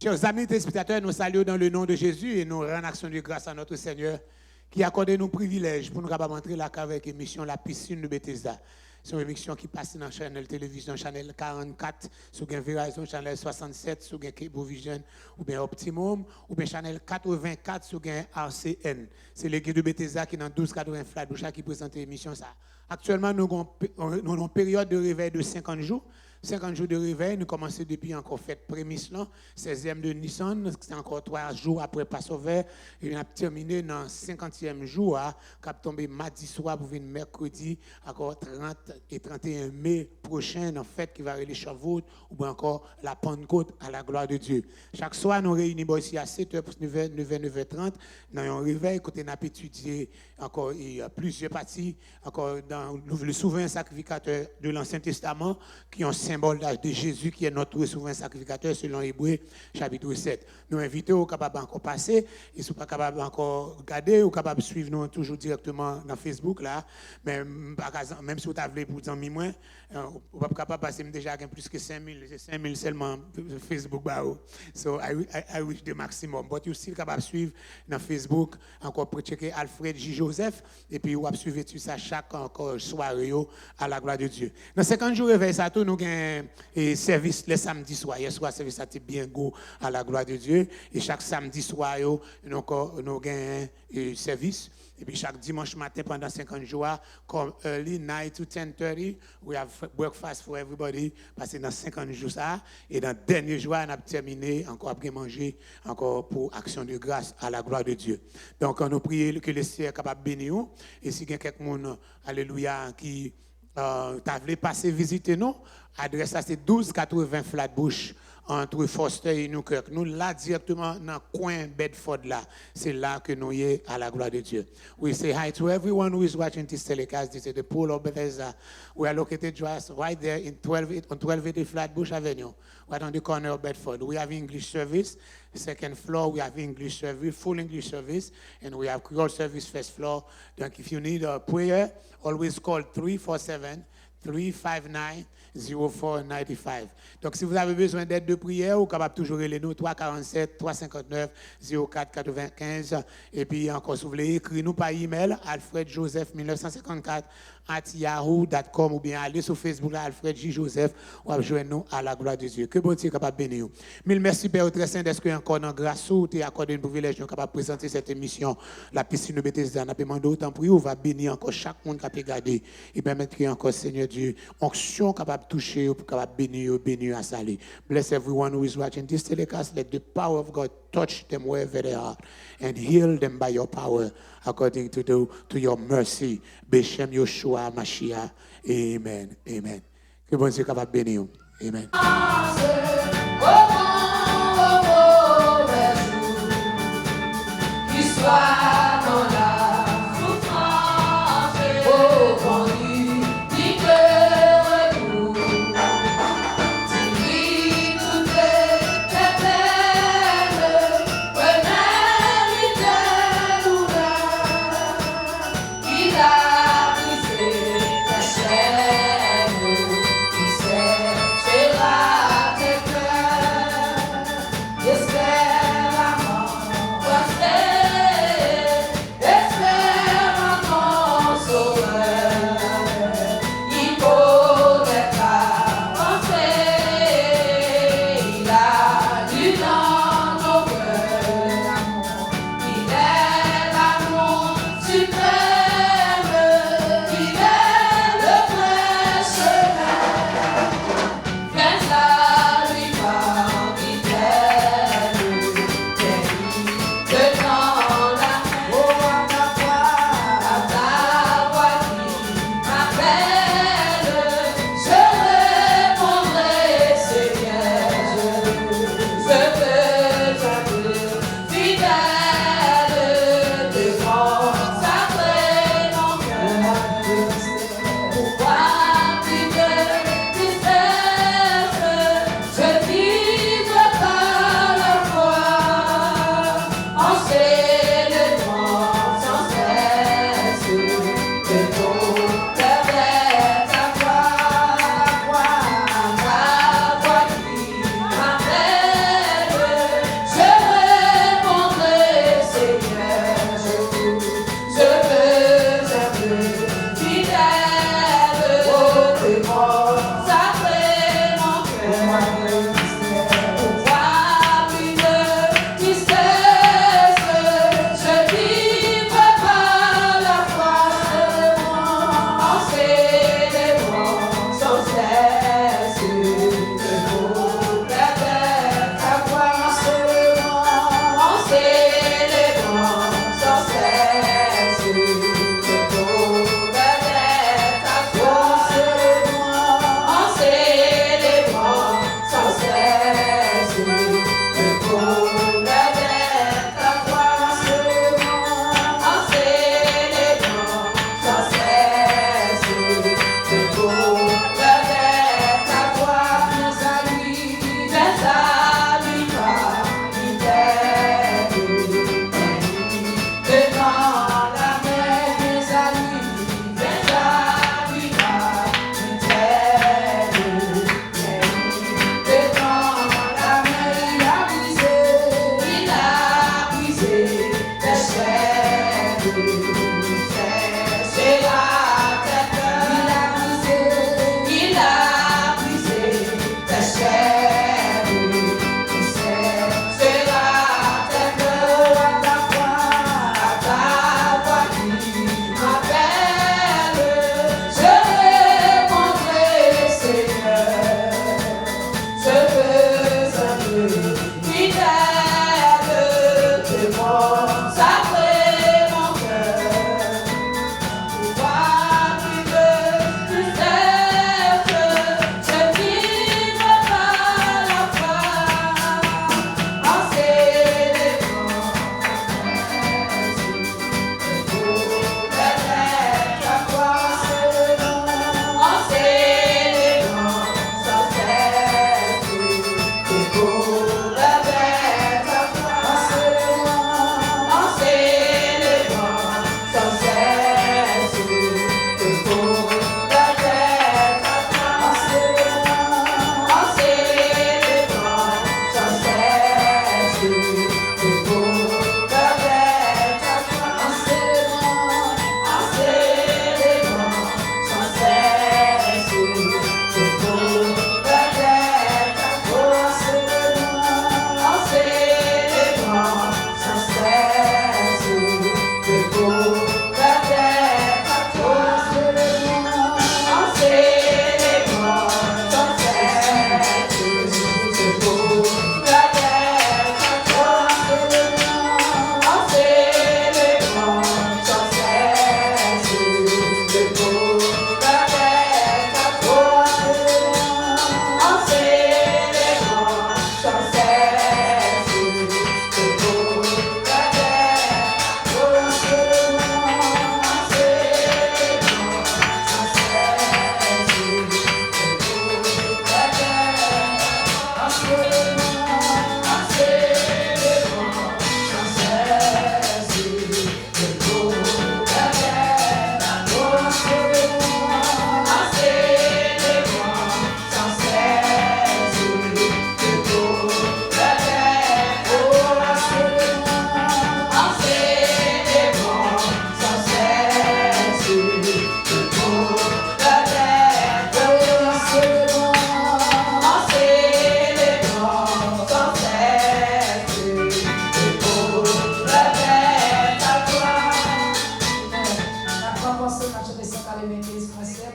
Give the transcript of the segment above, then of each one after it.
Chers amis téléspectateurs, nous saluons dans le nom de Jésus et nous rendons action de grâce à notre Seigneur qui a accordé nos privilèges pour nous capables entrer là avec l'émission La Piscine de Bethesda. C'est une émission qui passe dans la chaîne télévision, chaîne 44, sur Verizon, chaîne 67, sur Cablevision, ou bien Optimum, ou bien chaîne 84, sur RCN. C'est l'équipe de Bethesda qui est dans 1280 Flatbush qui présente l'émission. Actuellement, nous avons une période de réveil de 50 jours. 50 jours de réveil, nous commençons depuis encore fête prémisse, 16e de Nissan, c'est encore 3 jours après Passover, et on a terminé dans le 50e jour, qui a tombé mardi soir pour venir mercredi, encore 30 et 31 mai prochain, dans fête qui va aller Shavuot, ou bien encore la Pentecôte à la gloire de Dieu. Chaque soir, nous réunissons ici à 7h, 9h30, dans un réveil, côté nous étudié encore plusieurs parties, encore dans le souverain sacrificateur de l'Ancien Testament, qui ont symbole de Jésus qui est notre souverain sacrificateur selon Hébreux chapitre 7. Nous invitons aux capables encore passer et si vous pas capable encore regarder ou capable suivre nous toujours directement dans Facebook là, mais même si vous avez pour dire moins, vous pas capable passer déjà plus que 5000, c'est 5000 seulement Facebook bao. So I wish the maximum, but you still capable suivre dans Facebook encore pour checker Alfred J. Joseph et puis vous suivre tout ça chaque encore soirée à la gloire de Dieu. Dans 50 jours réveil ça tout nous et service le samedi soir. Hier soir, service a été bien go à la gloire de Dieu. Et chaque samedi soir, nous avons un service. Et puis chaque dimanche matin, pendant 50 jours, comme early night to 10:30, we have breakfast for everybody. Parce que dans 50 jours, ça. Et dans le dernier jour, on a terminé encore à bien manger, encore pour action de grâce à la gloire de Dieu. Donc, on a prié que le Seigneur soit capable de bénir. Et si il y a quelqu'un, alléluia, qui t'as voulu passer visiter nous, adresse à c'est 1280 Flatbush entre Foster et Newkirk. Nous là directement dans le coin Bedford là, c'est là que nous y à la gloire de Dieu. We say hi to everyone who is watching this telecast. This is the pool of Bethesda. We are located just right there in 1280 Flatbush Avenue, right on the corner of Bedford. We have English service. Second floor, we have English service, full English service, and we have Creole service first floor. Donc, if you need a prayer, always call 347-359-0495. Donc, si vous avez besoin d'aide de prière, vous êtes capable toujours les nous 347-359-0495. Et puis, encore, si vous voulez écrire nous par email, alfredjoseph1954@yahoo.com ou bien aller sur Facebook, Alfred J. Joseph, ou rejoindre nous à la gloire de Dieu. Que bon Dieu est capable de bénir. Mille merci, Père très saint, d'être encore dans grâce où tu as accordé un privilège, nous capable de présenter cette émission, la piscine de Bethesda. Nous demandé autant pour vous, va bénir encore chaque monde qui a regardé et permettre qu'il y ait encore, Seigneur Dieu, onction capable de toucher, pour capable bénir à saler. Bless everyone who is watching this telecast. Let the power of God touch them wherever they are and heal them by your power according to your mercy. Beshem Yoshua Mashiach. Amen. Amen. Que bon Dieu capable de bénir. Amen. Yes,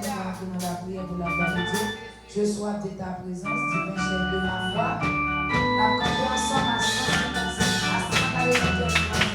nous allons dans la prière pour la gloire de Dieu. Je sois de ta présence, divin chef de ma foi. La camper ensemble à 155 à 155.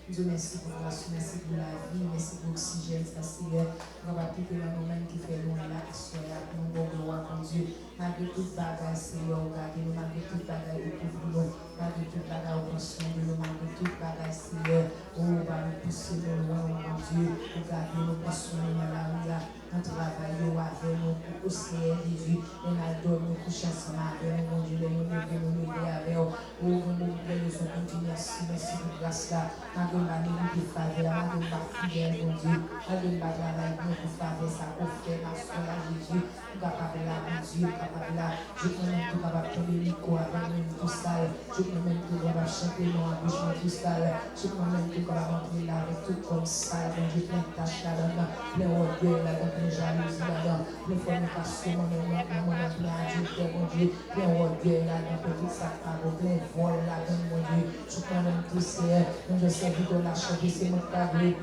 Dieu merci pour grâce, merci pour la vie, merci pour l'oxygène, ça Seigneur. On va appliquer dans nos mains qui fait loin là, Seigneur, nous bon gloire pour Dieu. Malgré toute bagaille, Seigneur, regardez nous, malgré toute bagaille, vous couvrez nous, malgré toute bagaille, vous pensez de nous, malgré toute bagaille, Seigneur, on va nous pousser de loin, mon Dieu, regardez nous, pensez nous dans la rue là, on travaille avec nous, pour aussi Jésus, on adore nous, coucher ensemble avec nous, mon Dieu, nous lever avec nous, ouvre nous, nous continuer, merci pour grâce là. Madame, nous qui faveur, Madame, fidèle, mon Dieu, Madame, travail, pour faveur ça qu'on fait, ma soeur là, Jésus, nous capable là, mon Dieu, capable là, je peux même tout capable de prendre l'écho avec même tout ça, je peux même tout capable de chanter non à bouche tout ça, je peux même tout capable d'entrer là avec tout comme ça, donc je plein de tâches là-dedans, plein d'orgueil là-dedans, plein de jalousie là-dedans, plein de fornication, mon adulte, mon Dieu, plein d'orgueil là-dedans, tout ça, plein de vol là-dedans, mon Dieu, je peux même tout ça, donc je sais que la chanter, c'est mon cadeau.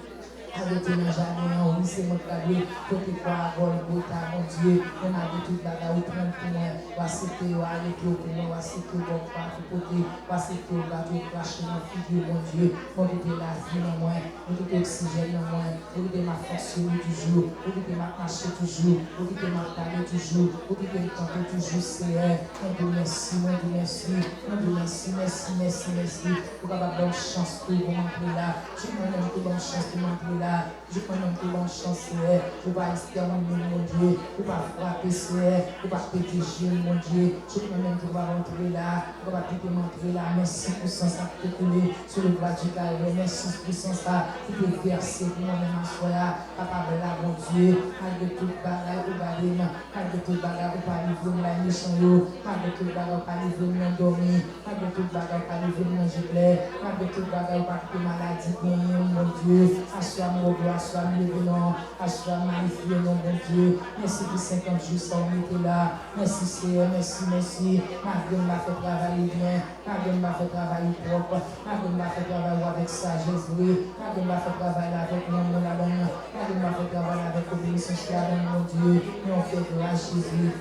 Arrêtez le jardin, oui, c'est mon cadeau. Côté quoi, Golgotha, mon Dieu. On a dit tout là, où prendre pour moi. Voici que vous allez pour moi, voici que vous pas pour côté. Voici que vous allez cracher dans la figure, mon Dieu. Vous mettez la vie dans moi, vous mettez l'oxygène dans moi, vous mettez ma force toujours, vous mettez ma marcher toujours, vous mettez ma parler toujours, vous mettez me canter toujours, Seigneur. On vous remercie, on vous remercie, on vous remercie, merci. Vous avez bonne chance pour vous montrer là. Je vous donne bonne chance pour montrer là. Je prends une bonne chance, Seigneur. Vous ne pas exterminer, mon Dieu. Vous ne pas frapper, Seigneur. Vous ne pas péter, mon Dieu. Je prends même pour rentrer là. Vous ne pas péter, montrer là. Merci pour ça, ça peut couler sur le bras du calvaire. Merci pour ça, qui peut verser pour moi-même en soi. Capable là, mon Dieu. Malgré toute bagarre, vous allez, malgré toute bagarre, vous allez vous la mission, malgré toute bagarre, vous allez vous m'endormir, malgré toute bagarre, vous allez vous manger clair, malgré toute bagarre, vous allez maladie, mon Dieu. Assois mon gloire, assois mon nom, assois magnifié nom mon Dieu. Merci pour 50 jours sans unité là. Merci Seigneur, merci. Ma gueule m'a fait travailler bien, ma gueule m'a fait travailler propre, ma gueule m'a fait travailler avec sagesse, oui. Ma gueule m'a fait travailler avec mon nom là-dedans, ma gueule m'a fait travailler avec obéissance là-dedans, mon Dieu. Et on fait grâce Jésus.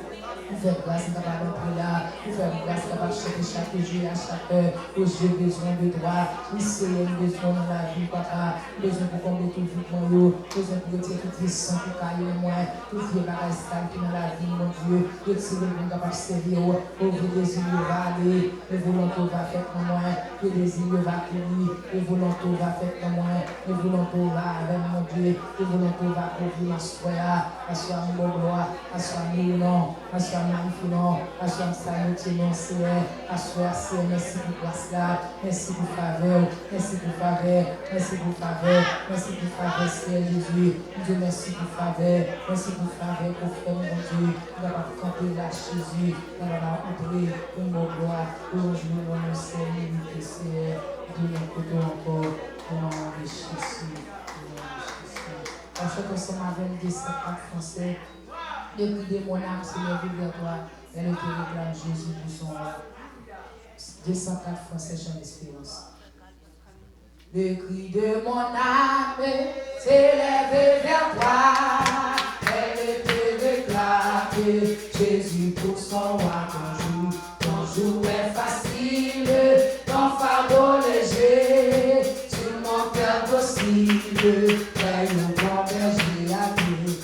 Vous faites grâce, capable d'entrer là. Vous faites grâce, capable de chanter chaque jour et à chaque heure. Aux yeux, besoin de droit. Oui, c'est un besoin dans la vie, papa. Besoin pour combler tout le monde. Besoin pour retirer tout le sang qui caille en moi. Tout le bagage qui dans la vie, mon Dieu. Retirer le monde capable de servir. Ouvrir des yeux, va aller. Le volonté va faire pour moi. Le désir va courir. Le volonté va faire pour moi. Le volonté va avec mon Dieu. Le volonté va couvrir ma soie. Assois mon gloire. Assois mon nom. Assois magnifique nom, assois ça notre nom Seigneur, assois Seigneur, merci pour grâce là, merci pour faveur, merci pour faveur, Seigneur Jésus, Dieu merci pour faveur, pour frère mon Dieu, on va camper là Jésus, on va entrer pour mon gloire, pour nous mon Seigneur, Seigneur, Dieu nous côté encore, pour nous enrichir, parce que nous avec des 50 Français. Depuis de mon âme, Seigneur, vive vers toi. Elle te réclame Jésus pour son roi. 204 Français, j'en espérance. Le cri de mon âme s'élève vers toi. Elle te réclame Jésus pour son roi. Ton jour est facile, ton fardeau léger. Sur mon cœur docile, près nous converger à Dieu.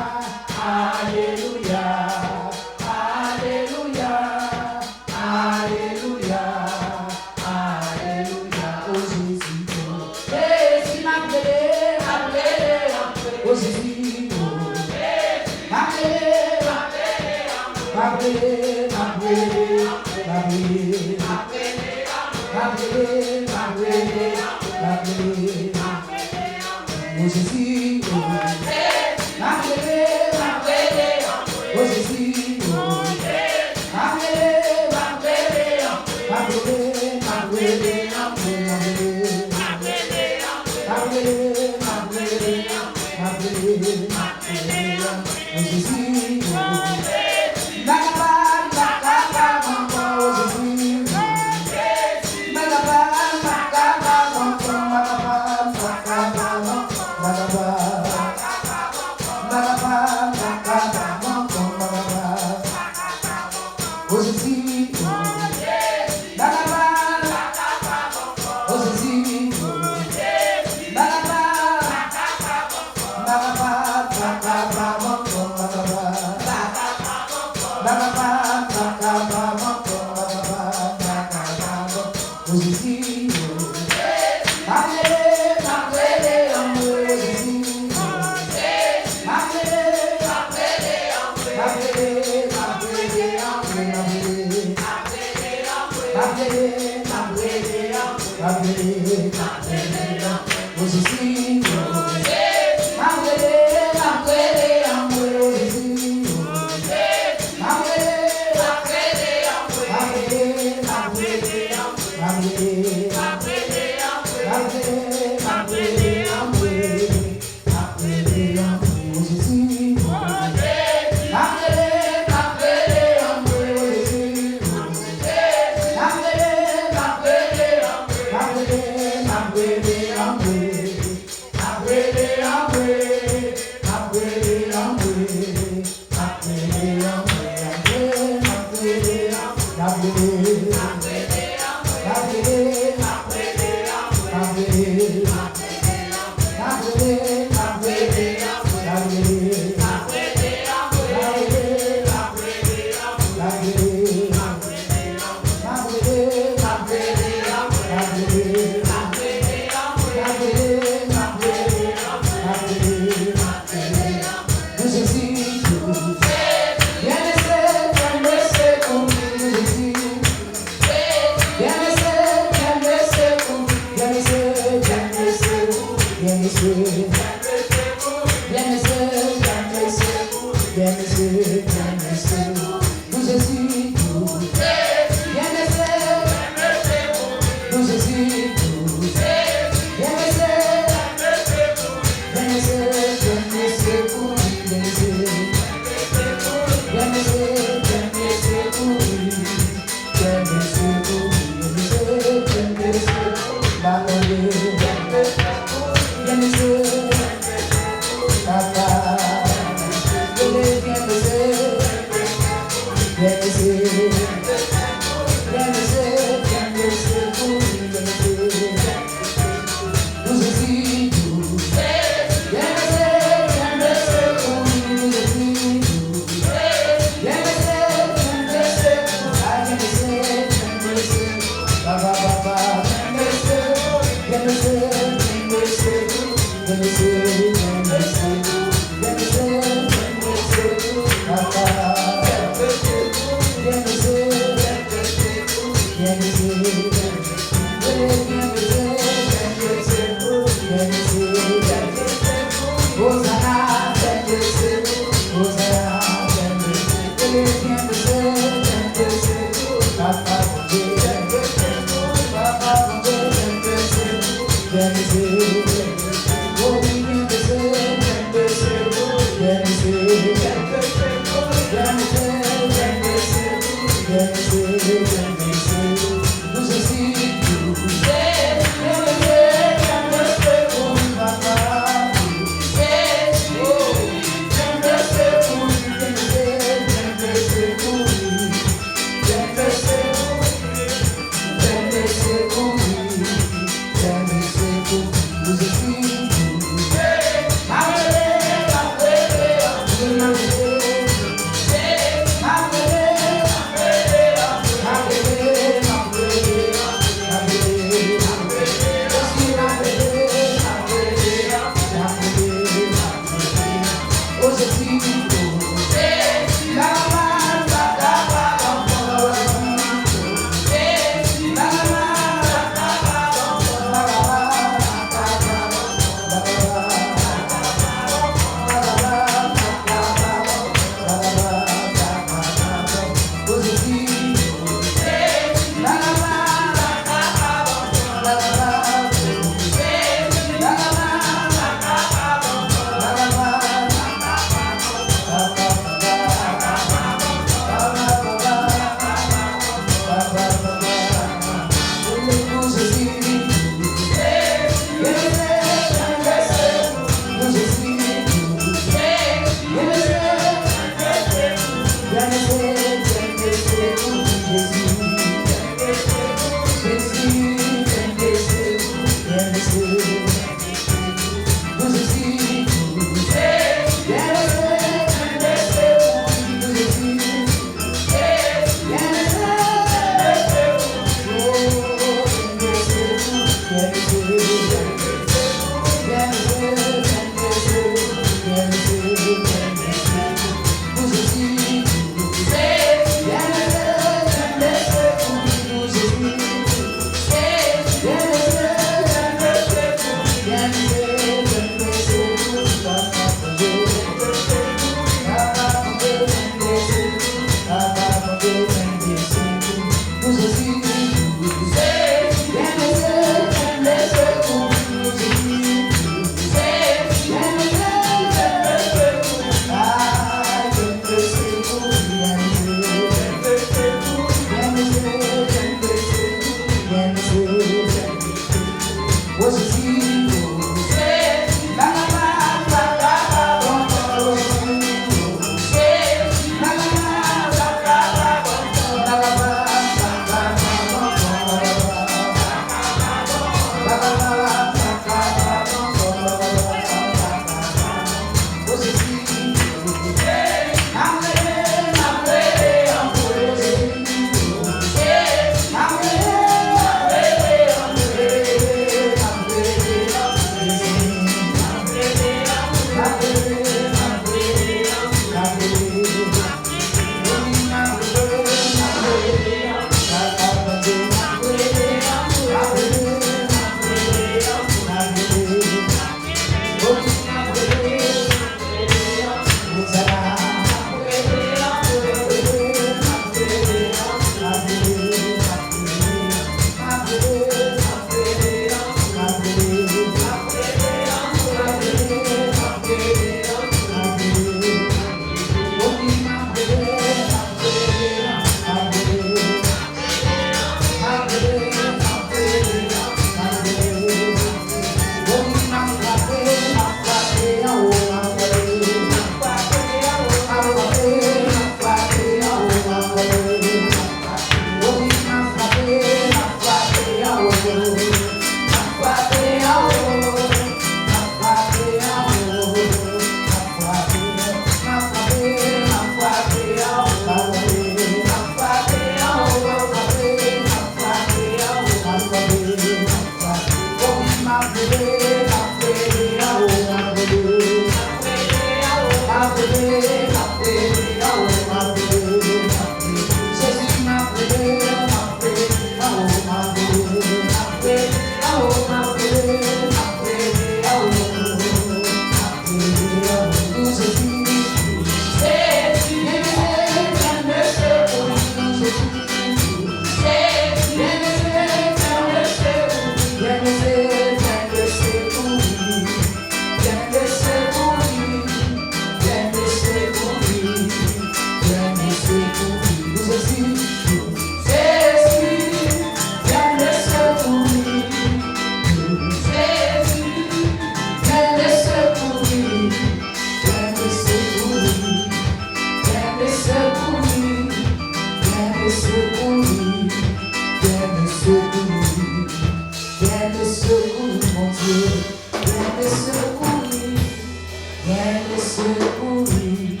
secourir,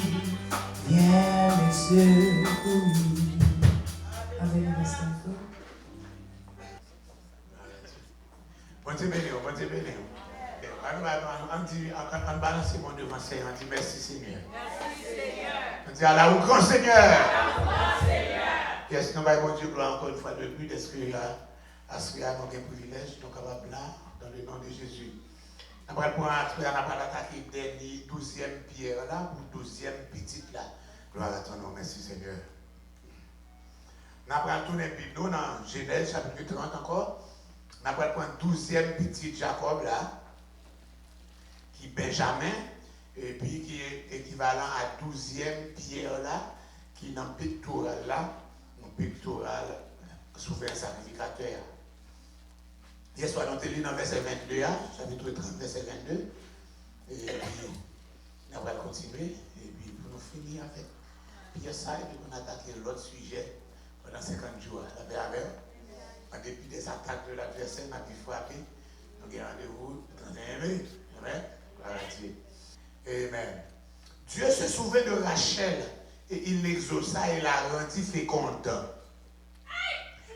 viens me secourir. Avec les enfants. Bon Dieu béni, bon Dieu béni. On balance mon devant Seigneur, on dit merci Seigneur. On dit à la ou grand Seigneur. Est-ce que nous va bon Dieu gloire encore une fois de plus, est-ce que là, à ce qu'il y a un privilège, donc capable là, dans le nom de Jésus. Après, pour entrer, on n'a pas attaqué le dernier 12e pierre là, ou 12e petite là. Gloire à ton nom, merci Seigneur. On va tourner Bible dans Genèse chapitre 30 encore. On va prendre 12e petite Jacob là, qui est Benjamin, et puis qui est équivalent à 12e pierre là, qui est dans le pectoral là, un pectoral souverain sacrificateur. Hier soir, nous avons lu dans verset 22, chapitre 30, verset 22. Et puis, on va continuer. Et puis, pour nous finir avec Pierre ça, et puis on attaque l'autre sujet pendant 50 jours. La paix en dépit des attaques de l'adversaire, on a pu frapper. Nous avons rendez-vous dans un aimé. Amen. Dieu se souvint de Rachel et il l'exauça et la rendit féconde.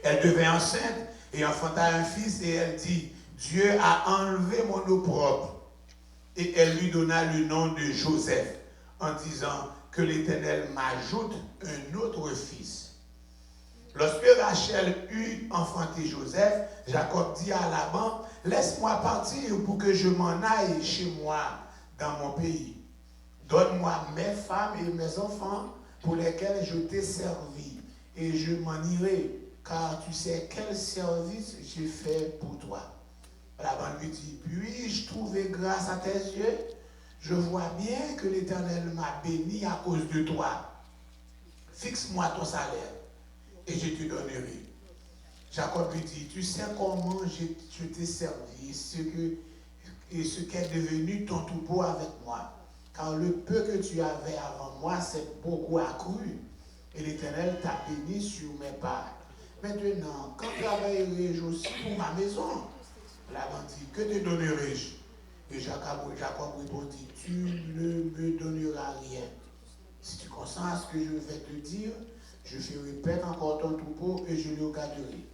Elle devint enceinte et enfanta un fils et elle dit, Dieu a enlevé mon opprobre. Et elle lui donna le nom de Joseph en disant que l'Éternel m'ajoute un autre fils. Lorsque Rachel eut enfanté Joseph, Jacob dit à Laban, laisse-moi partir pour que je m'en aille chez moi dans mon pays. Donne-moi mes femmes et mes enfants pour lesquels je t'ai servi et je m'en irai. Car tu sais quel service j'ai fait pour toi. Laban lui dit, puis-je trouver grâce à tes yeux? Je vois bien que l'Éternel m'a béni à cause de toi. Fixe-moi ton salaire et je te donnerai. Jacob lui dit, tu sais comment je t'ai servi, ce qu'est devenu ton troupeau avec moi. Car le peu que tu avais avant moi s'est beaucoup accru. Et l'Éternel t'a béni sur mes parts. Maintenant, quand travaillerai-je aussi pour ma maison? Laban dit, que te donnerai-je? Et Jacob répondit, tu ne me donneras rien. Si tu consens à ce que je vais te dire, je ferai paître encore ton troupeau et je le garderai.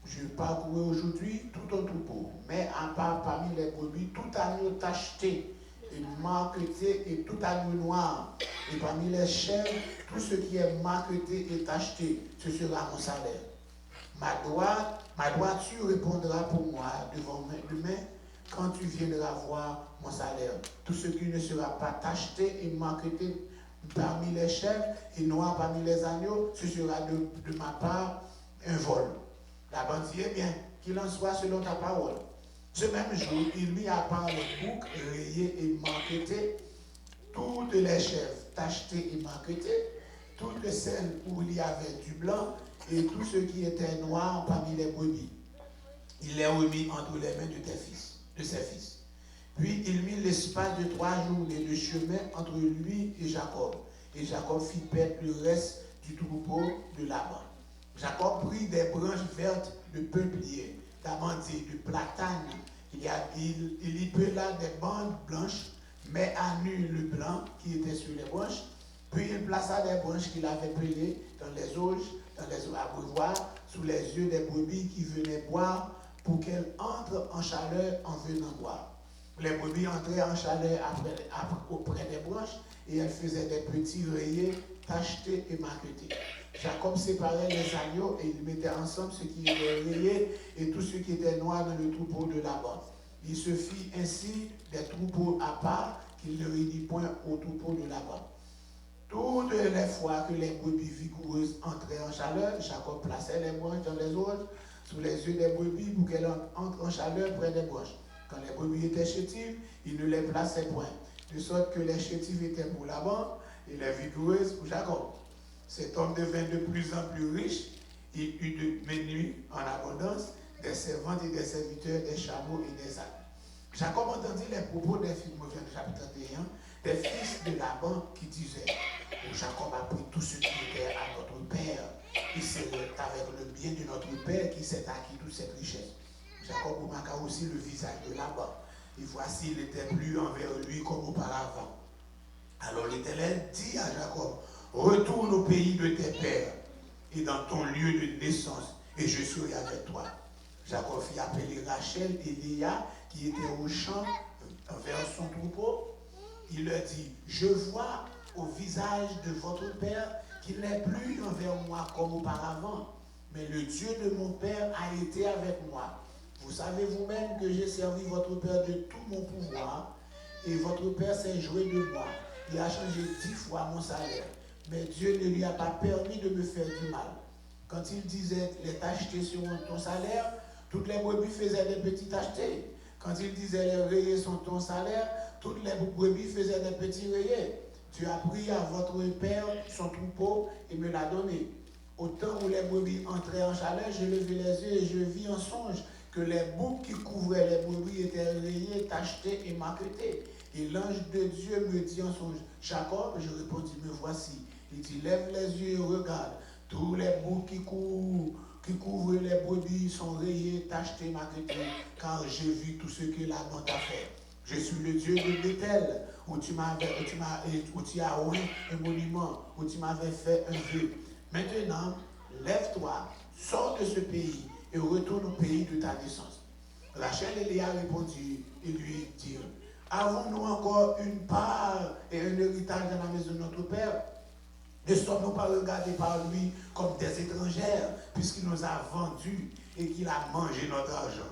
Je parcourrai aujourd'hui tout ton troupeau, mais à part parmi les brebis, tout agneau tacheté et marqueté et tout agneau noir. Et parmi les chèvres, tout ce qui est marqueté et tacheté, ce sera mon salaire. Ma droiture répondra pour moi devant demain quand tu viendras voir mon salaire. Tout ce qui ne sera pas tacheté et marqueté parmi les chèvres et noir parmi les agneaux, ce sera de ma part un vol. Laban dit, eh bien, qu'il en soit selon ta parole. Ce même jour, il mit à part les boucs rayés et marquetés, toutes les chèvres tachetées et marquetées, toutes celles où il y avait du blanc, et tout ce qui était noir parmi les brebis. Il les remit entre les mains de ses fils. Puis il mit l'espace de 3 journées de chemin entre lui et Jacob. Et Jacob fit paître le reste du troupeau de Laban. Jacob prit des branches vertes de peuplier, d'amandier, de platane. Il y pela des bandes blanches, mais à nu le blanc qui était sur les branches. Puis il plaça des branches qu'il avait pelées dans les auges, dans les abreuvoirs, sous les yeux des brebis qui venaient boire, pour qu'elles entrent en chaleur en venant boire. Les brebis entraient en chaleur auprès des branches, et elles faisaient des petits rayés, tachetés et marquetés. Jacob séparait les agneaux et il mettait ensemble ce qui était rayé et tout ce qui était noir dans le troupeau de Laban. Il se fit ainsi des troupeaux à part qu'il ne réunit point au troupeau de Laban. Toutes les fois que les brebis vigoureuses entraient en chaleur, Jacob plaçait les branches dans les auges sous les yeux des brebis pour qu'elles entrent en chaleur près des branches. Quand les brebis étaient chétives, il ne les plaçait point, de sorte que les chétives étaient pour Laban et les vigoureuses pour Jacob. Cet homme devint de plus en plus riche. Il eut de menus en abondance, des servantes et des serviteurs, des chameaux et des ânes. Jacob entendit les propos des fils, chapitre 31, des fils de Laban qui disaient, Jacob a pris tout ce qui était à notre père. Et c'est avec le bien de notre père qui s'est acquis toute cette richesse. Jacob remarqua aussi le visage de Laban. Et voici, il n'était plus envers lui comme auparavant. Alors l'Éternel dit à Jacob, retourne au pays de tes pères et dans ton lieu de naissance, et je serai avec toi. Jacob fit appeler Rachel et Léa qui étaient au champ vers son troupeau. Il leur dit, je vois au visage de votre père qu'il n'est plus envers moi comme auparavant, mais le Dieu de mon père a été avec moi. Vous savez vous-même que j'ai servi votre père de tout mon pouvoir, et votre père s'est joué de moi. Il a changé 10 fois mon salaire, mais Dieu ne lui a pas permis de me faire du mal. Quand il disait les tachetés sur ton salaire, toutes les brebis faisaient des petits tachetés. Quand il disait les rayés sont ton salaire, toutes les brebis faisaient des petits rayés. Tu as pris à votre père son troupeau et me l'a donné. Au temps où les brebis entraient en chaleur, je levai les yeux et je vis en songe que les boucs qui couvraient les brebis étaient rayés, tachetés et marquetés. Et l'ange de Dieu me dit en songe, Jacob, je répondis, me voici. Il dit, lève les yeux et regarde. Tous les boucs qui couvrent les brebis sont rayés, tachetés, marquetés, car j'ai vu tout ce que Laban t'a fait. Je suis le Dieu de Bethel, où tu as oint un monument, où tu m'avais fait un vœu. Maintenant, lève-toi, sors de ce pays et retourne au pays de ta naissance. Rachel et Léa répondirent et lui dirent, avons-nous encore une part et un héritage dans la maison de notre père? Ne sommes-nous pas regardés par lui comme des étrangères, puisqu'il nous a vendus et qu'il a mangé notre argent?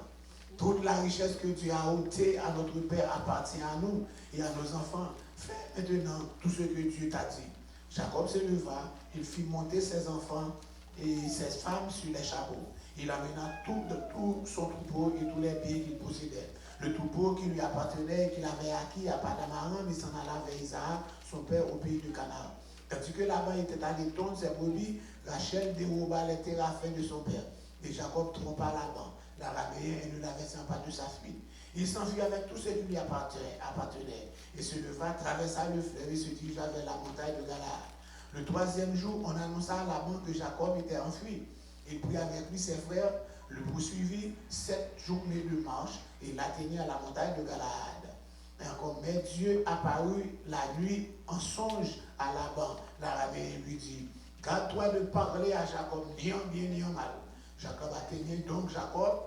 Toute la richesse que Dieu a ôtée à notre Père appartient à nous et à nos enfants. Fais maintenant tout ce que Dieu t'a dit. Jacob se leva, il fit monter ses enfants et ses femmes sur les chapeaux. Il amena tout son troupeau et tous les biens qu'il possédait. Le troupeau qui lui appartenait et qu'il avait acquis à Padamaran, il s'en alla vers Isaac, son père, au pays de Canaan. Tandis que Laban était allé tondre ses brebis, Rachel déroba les téraphins de son père. Et Jacob trompa Laban, l'araméen, et ne l'avertissant pas de sa fuite. Il s'enfuit avec tout ce qui lui appartenait, et se leva, traversa le fleuve et se dirigea vers la montagne de Galaad. Le troisième jour, on annonça à Laban que Jacob était enfui. Il prit avec lui ses frères, le poursuivit 7 journées de marche, et l'atteignit à la montagne de Galaad. Et encore, mais Dieu apparut la nuit en songe à Laban, l'araméen, lui dit, garde-toi de parler à Jacob, ni en bien ni en mal. Jacob atteignit donc Jacob,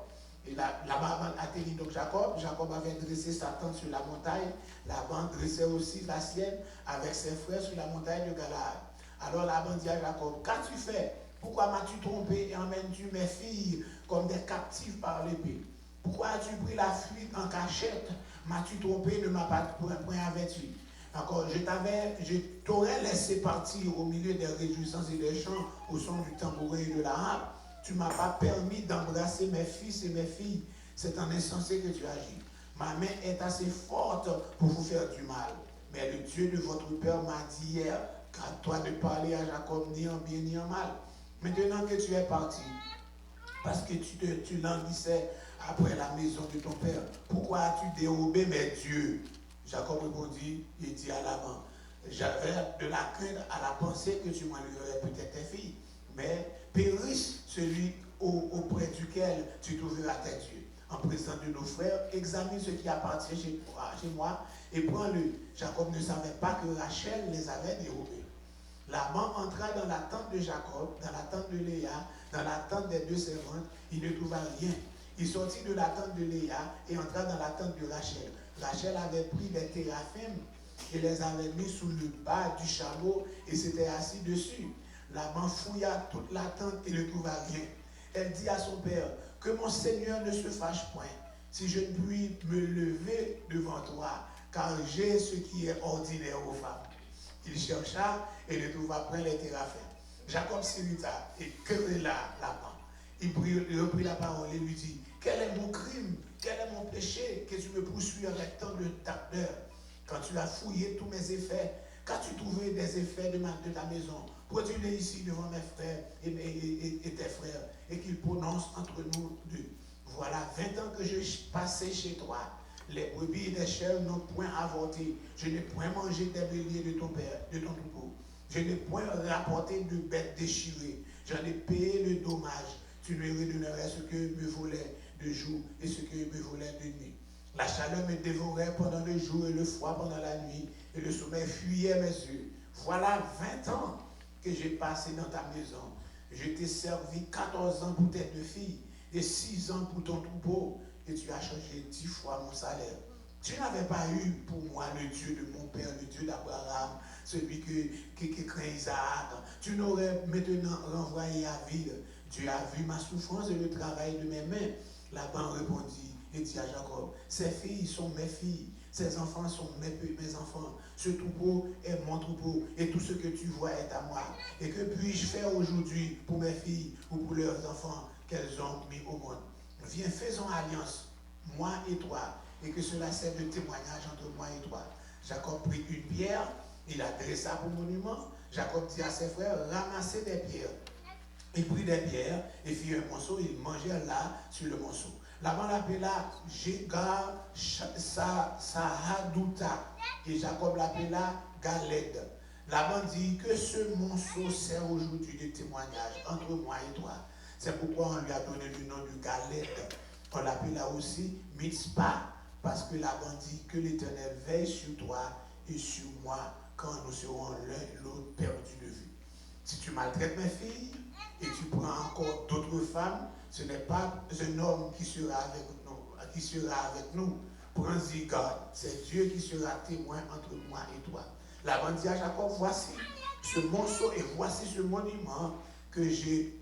et Laban atteignit donc Jacob. Jacob avait dressé sa tente sur la montagne. Laban dressait aussi la sienne avec ses frères sur la montagne de Galaad. Alors Laban dit à Jacob, qu'as-tu fait? Pourquoi m'as-tu trompé et emmènes-tu mes filles comme des captives par l'épée? Pourquoi as-tu pris la fuite en cachette? M'as-tu trompé, ne m'as pas point averti? Encore, je t'aurais laissé partir au milieu des réjouissances et des chants au son du tambourin et de la harpe. Tu ne m'as pas permis d'embrasser mes fils et mes filles. C'est en insensé que tu agis. Ma main est assez forte pour vous faire du mal. Mais le Dieu de votre père m'a dit hier, garde-toi de parler à Jacob ni en bien ni en mal. Maintenant que tu es parti, parce que tu languissais après la maison de ton père, pourquoi as-tu dérobé mes dieux? Jacob répondit et dit à Laban, j'avais de la crainte à la pensée que tu m'enlèverais peut-être tes filles, mais périsse celui auprès duquel tu trouveras tes dieux. En présence de nos frères, examine ce qui appartient chez moi et prends-le. Jacob ne savait pas que Rachel les avait dérobés. Laban entra dans la tente de Jacob, dans la tente de Léa, dans la tente des deux servantes. Il ne trouva rien. Il sortit de la tente de Léa et entra dans la tente de Rachel. Rachel avait pris les téraphim et les avait mis sous le bas du chameau et s'était assis dessus. Laban fouilla toute la tente et ne trouva rien. Elle dit à son père, que mon Seigneur ne se fâche point, si je ne puis me lever devant toi, car j'ai ce qui est ordinaire aux femmes. Il chercha et ne trouva point les téraphim. Jacob s'irrita et querella Laban. Il reprit la parole et lui dit, quel est mon crime? Quel est mon péché que tu me poursuis avec tant de d'ardeur? Quand tu as fouillé tous mes effets, qu'as-tu trouvé des effets de ta maison? Produis-les ici devant mes frères et tes frères, et qu'ils prononcent entre nous deux. Voilà 20 ans que je passais chez toi. Les brebis et les chèvres n'ont point avorté. Je n'ai point mangé des béliers de ton père, de ton troupeau. Je n'ai point rapporté de bêtes déchirées. J'en ai payé le dommage. Tu me redonnerais ce que me volait de jour et ce que me volait de nuit. La chaleur me dévorait pendant le jour et le froid pendant la nuit, et le sommeil fuyait mes yeux. Voilà 20 ans que j'ai passé dans ta maison. Je t'ai servi 14 ans pour tes 2 filles et 6 ans pour ton troupeau, et tu as changé 10 fois mon salaire. Tu n'avais pas eu pour moi le Dieu de mon père, le Dieu d'Abraham, celui qui craint Isaac. Tu n'aurais maintenant renvoyé à vide. Dieu a vu ma souffrance et le travail de mes mains. Laban répondit et dit à Jacob, ces filles sont mes filles, ces enfants sont mes enfants. Ce troupeau est mon troupeau et tout ce que tu vois est à moi. Et que puis-je faire aujourd'hui pour mes filles ou pour leurs enfants qu'elles ont mis au monde? Viens, faisons alliance, moi et toi, et que cela serve de témoignage entre moi et toi. Jacob prit une pierre, il la dressa pour monument. Jacob dit à ses frères, ramassez des pierres. Il prit des pierres et fit un monceau, il mangeait là sur le monceau. Laban l'appela Jégar Sahadouta et Jacob l'appela Galed. Laban dit que ce monceau sert aujourd'hui de témoignage entre moi et toi. C'est pourquoi on lui a donné le nom de Galed. On l'appela aussi Mitzpah, parce que Laban dit que l'Éternel veille sur toi et sur moi quand nous serons l'un l'autre perdus de vue. Si tu maltraites mes filles et tu prends encore d'autres femmes, ce n'est pas un homme qui sera avec nous. Prends-y garde. C'est Dieu qui sera témoin entre moi et toi. Laban dit à Jacob, voici ce monceau et voici ce monument que j'ai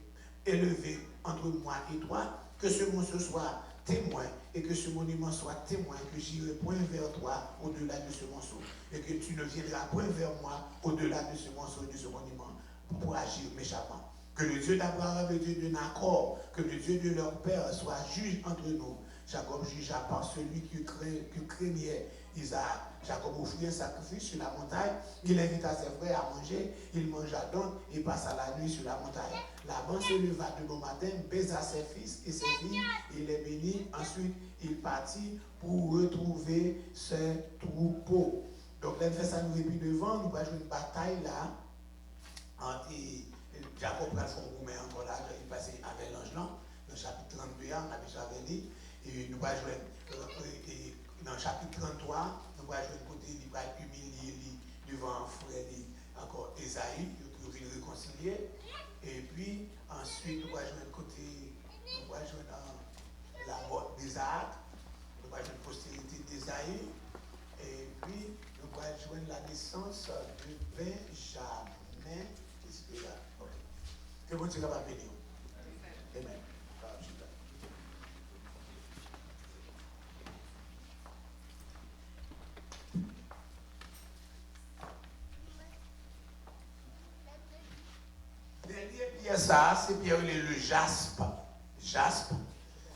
élevé entre moi et toi. Que ce monceau soit témoin et que ce monument soit témoin que j'irai point vers toi au-delà de ce monceau et que tu ne viendras point vers moi au-delà de ce monceau et de ce monument pour agir méchamment. Que le Dieu d'Abraham, le Dieu de Nacor, que le Dieu de leur père soit juge entre nous. Jacob jugea par celui qui craignait Isaac. Jacob offrit un sacrifice sur la montagne. Il invita ses frères à manger. Il mangea donc et passa la nuit sur la montagne. Laban se leva de bon matin, baisa ses fils et ses filles, et les bénit. Ensuite, il partit pour retrouver ses troupeaux. Donc, là, il fait ça, nous et puis devant, nous allons jouer une bataille là. Jacob va faire un roumain encore là, il passe avec l'ange là, dans le chapitre 32, on a déjà dit, et nous allons jouer dans le chapitre 33, nous allons jouer côté, il va humilier devant un frère, encore Esaïe, pour le réconcilier, et puis ensuite nous allons jouer côté, nous allons jouer dans la mort d'Isaac, nous allons jouer la postérité d'Esaïe, et puis nous allons jouer la naissance de Benjamin. Que bon Dieu va bénir. Amen. Dernière pierre, ça, c'est pierre le jaspe. Jaspe,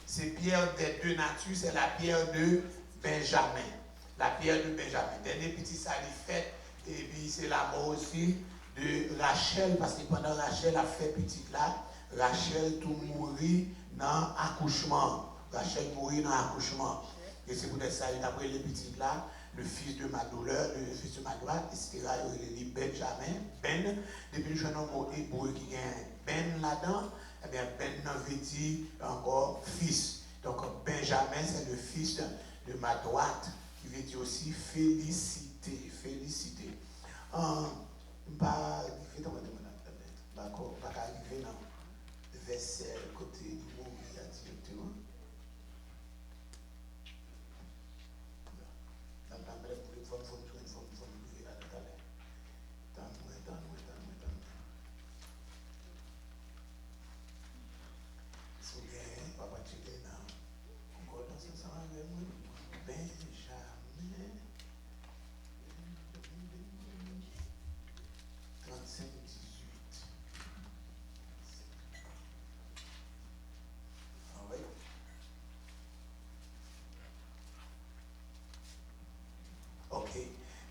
c'est pierre des deux natures, c'est la pierre de Benjamin. La pierre de Benjamin. Dernier petit salifette, et puis c'est la mort aussi de Rachel, parce que pendant Rachel a fait petite là, Rachel tout mourit dans l'accouchement. Rachel mourit dans l'accouchement. Et c'est pour ça d'après les petites là, le fils de ma douleur, le fils de ma droite, etc. Il dit Benjamin, Ben, depuis le jeune homme hébreu qui gagne Ben là-dedans, eh bien Ben veut dire encore fils. Donc Benjamin, c'est le fils de ma droite, qui veut dire aussi félicité, félicité. Pas arriver dans le verset côté du mot il y a directement.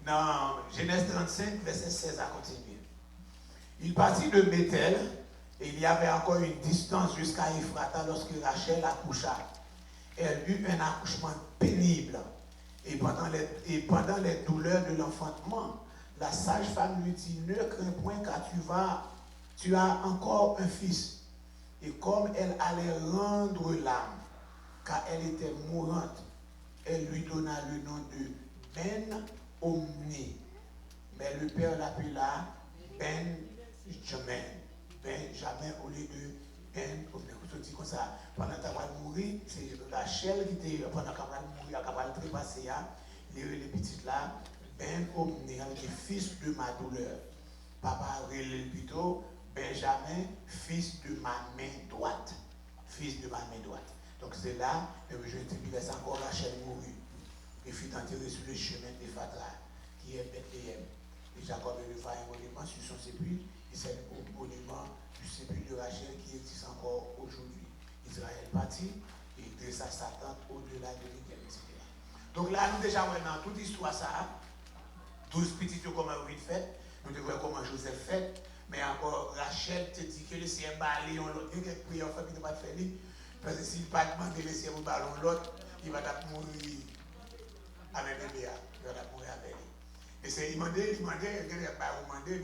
Dans Genèse 35, verset 16 à continuer. Il partit de Bethel et il y avait encore une distance jusqu'à Ephrata lorsque Rachel accoucha. Elle eut un accouchement pénible et pendant les douleurs de l'enfantement, la sage-femme lui dit, ne crains point car tu as encore un fils. Et comme elle allait rendre l'âme, car elle était mourante, elle lui donna le nom de Ben Omni. Mais le père l'appela Benjamin. Benjamin au lieu de Ben Omni. Je dis comme ça, pendant qu'elle va mourir, c'est Rachel qui était, pendant qu'elle va mourir, qu'elle va trépasser, les petites là, Ben Omni, qui est fils de ma douleur. Papa relève plutôt Benjamin, fils de ma main droite. Fils de ma main droite. Donc c'est là que je te laisse encore Rachel mourir. Et fut enterré sur le chemin de Fatra, qui est Bethléem. Et Jacob éleva un monument sur son sépulcre, et c'est le monument du sépulcre de Rachel qui existe encore aujourd'hui. Israël partit et dressa sa tente au-delà de l'Égal, etc. Donc là, nous déjà voyons dans toute l'histoire ça, 12 petits comment vous faites, nous devons voir comment Joseph fait, mais encore Rachel te dit que le ciel balé on l'autre, il y a quelques prières en fait qui ne pas faire, parce que s'il ne pas demander le ciel ballon l'autre, il va mourir avec bébé, il va mourir avec lui. Et c'est, il demandait, il va demander, il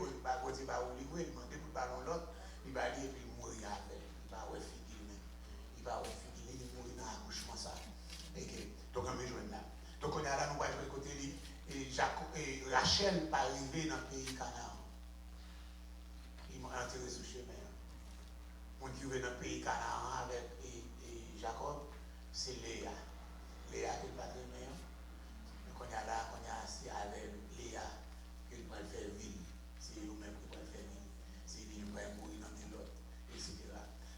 va livrer, il demandait pour ballon l'autre, il va aller et puis mourir avec lui. Il va refiguer, il va refiguer, il mourir dans l'accouchement ça. Donc on va jouer là. Donc on est là, nous voyons le côté et Rachel pas arrivé dans le pays Canaan. Il m'a enterré sous chemin. On qui est dans le pays Canaan avec Jacob, c'est Léa. Léa qui est pas très bien. Quand il y a là, quand il y a assis avec Léa, qui va faire ville. C'est eux-mêmes qui vont faire ville. C'est lui qui va mourir dans l'autre, etc.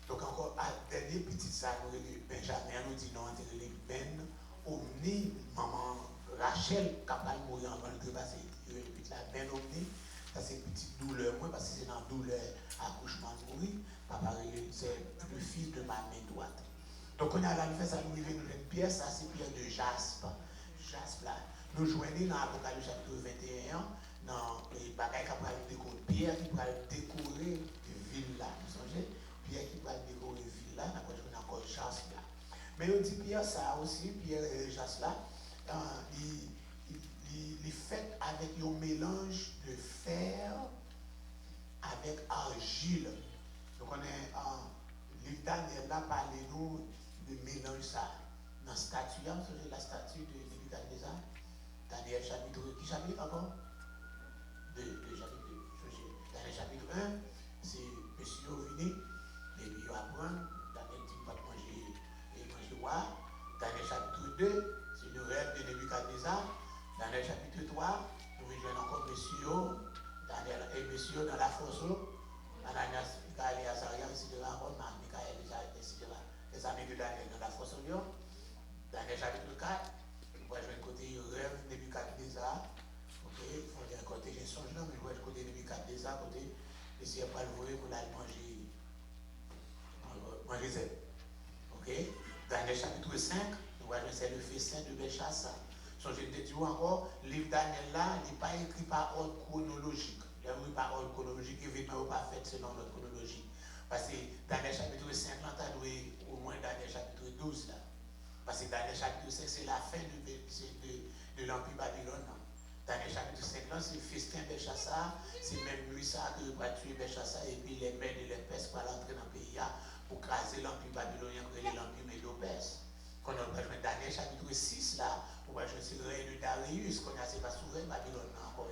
Donc encore, à dernier petit ça, nous Benjamin nous dit non, enterré Ben Omni, maman Rachel, capable de mourir avant de passer. Il répète là, Ben Omni, ça c'est une petite douleur, moi, parce que c'est dans douleur, accouchement de mourir. Papa, c'est le fils de ma main droite. Donc, on a là, nous fait ça, nous vivons une pièce, ça c'est pierre de jaspe. Jaspe là. Nous joignons dans l'Apocalypse chapitre 21, dans les bagailles qui va décorer, pierre qui va décorer ville là. Vous songez? Pierre qui va décorer ville là, on a encore jaspe là. Mais on dit pierre ça aussi, pierre jaspe là, il fait avec un mélange de fer avec argile. Donc on est en livre Daniel là, parlez-nous de mélange ça. Dans la statue, la statue de Nebuchadnezzar, Daniel chapitre, qui chapitre encore 2, chapitre 2. Daniel chapitre 1, c'est monsieur venu, et puis il apprend, Daniel dit pas de manger roi. Daniel chapitre 2, c'est le rêve de Nebuchadnezzar. Daniel chapitre 3, nous rejoignons encore monsieur, Daniel et monsieur dans la fosse, Ananias, Michael et Azaria, etc. Michael, etc. Les amis de Daniel dans la fosse Lyon. Daniel chapitre 4, je vois le côté rêve de Nebuchadnezzar. Ok, il faut dire côté j'ai songe là, mais je vois le côté de Nebuchadnezzar, côté le ciel pas le voir pour aller manger zèbre. Ok, Daniel chapitre 5, je vois c'est le festin de Belchassar. So, je te dis encore, le livre Daniel là, il n'est pas écrit par ordre chronologique. Il n'est pas par ordre chronologique, évidemment, pas fait selon notre chronologie. Parce que Daniel chapitre 5, là, tu as au moins Daniel chapitre 12 là. Parce que Daniel chapitre 5, c'est la fin de l'Empire Babylone. Daniel chapitre 5, là, c'est le festin Belchassar. C'est même lui ça que va tuer Belchassar et puis les Mèdes et les Perses vont entrer dans le pays pour craser l'Empire babylonien, créer l'Empire médo-perse. Quand on va jouer Daniel chapitre 6, là, on va jouer le règne de Darius, qu'on a c'est pas souverain Babylone encore,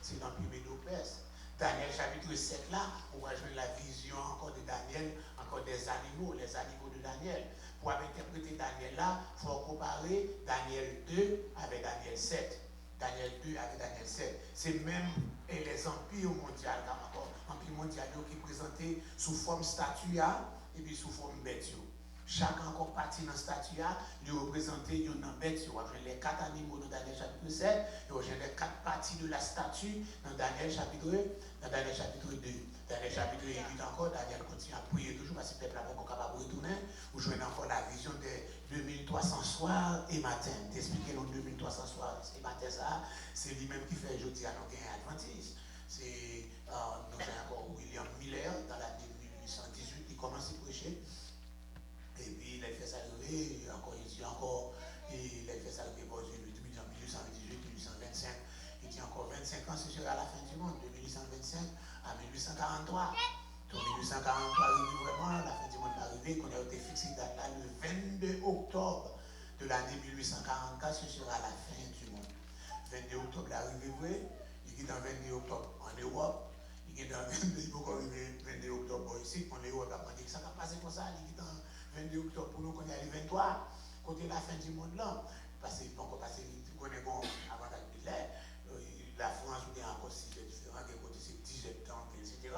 c'est l'Empire médo-perse. Daniel chapitre 7, là, on va jouer la vision encore de Daniel, encore des animaux, les animaux de Daniel. Pour interpréter Daniel là, il faut comparer Daniel 2 avec Daniel 7. Daniel 2 avec Daniel 7. C'est même les empires mondiaux, encore, empires mondiaux qui présentés sous forme statue et puis sous forme bête. Chaque encore partie dans la statue, il représentait une bête. Les 4 animaux dans Daniel chapitre 7, et les 4 parties de la statue dans Daniel chapitre 2. Daniel chapitre 8 encore, Daniel continue à prier toujours parce que le peuple n'est pas capable de retourner. Vous jouez encore la vision de 2300 soirs et matin. T'expliquez nos 2300 soirs et matin, ça, c'est lui-même qui fait aujourd'hui à nos gains adventistes. C'est nous avons encore William Miller dans l'année 1818, il commence à prêcher. Et puis il a fait ça arriver, encore il dit encore, il a fait ça arriver en 1818-1825, il dit encore 25 ans, ce sera la fin du monde, de 1825 à 1843. Donc 1843 arrive vraiment, la fin du monde est arrivée, qu'on a été fixé date là le 22 octobre de l'année 1844, ce sera la fin du monde. 22 octobre, l'arrivée vrai, il est dans 22 octobre en Europe, il est dans 22 octobre ici, en Europe, après ça va passer comme ça, il est dans 22 octobre pour nous qu'on est le 23, côté la fin du monde là, parce que bon, parce qu'on est bon avant d'être la France ou bien encore si c'est différent, des côtés c'est 17 ans, etc.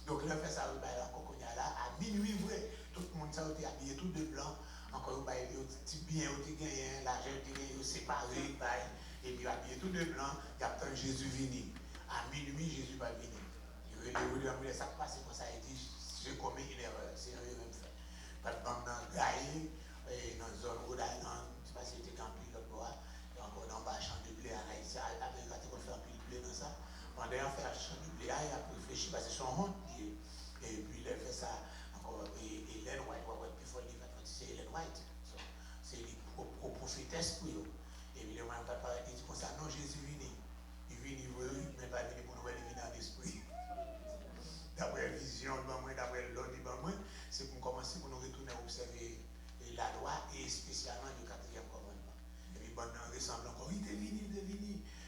Donc là, fait ça, encore qu'on est là, à minuit vrai, tout le monde ça a été habillé tout de blanc, encore il y a bien, il y a gagné, l'argent est séparé, et puis habillé tout de blanc, il y a tant Jésus venu. À minuit, Jésus va venir. Ça passe comme ça, il dit, j'ai commis une erreur, c'est une erreur fait. Parce que dans le Gaï, dans la zone Rhode Island, je ne sais pas si c'était campé l'autre bois, encore dans le champ de blé en Haïti, avec quand on fait un peu de blé dans ça. Pendant qu'on fait un champ de blé, il a réfléchi parce que son honte, et puis il a fait ça encore, et Ellen White, puis il faut dire, c'est Ellen White, c'est les prophétesses pour eux. Évidemment, papa dit comme ça, non, Jésus est venu. Il vient, mais pas venu pour nous, il vient dans l'esprit. D'après la vision, d'après l'ordre, c'est pour commencer pour nous retourner à observer la loi et spécialement le 4e commandement. Et puis, bon, on ressemble encore, il est venu.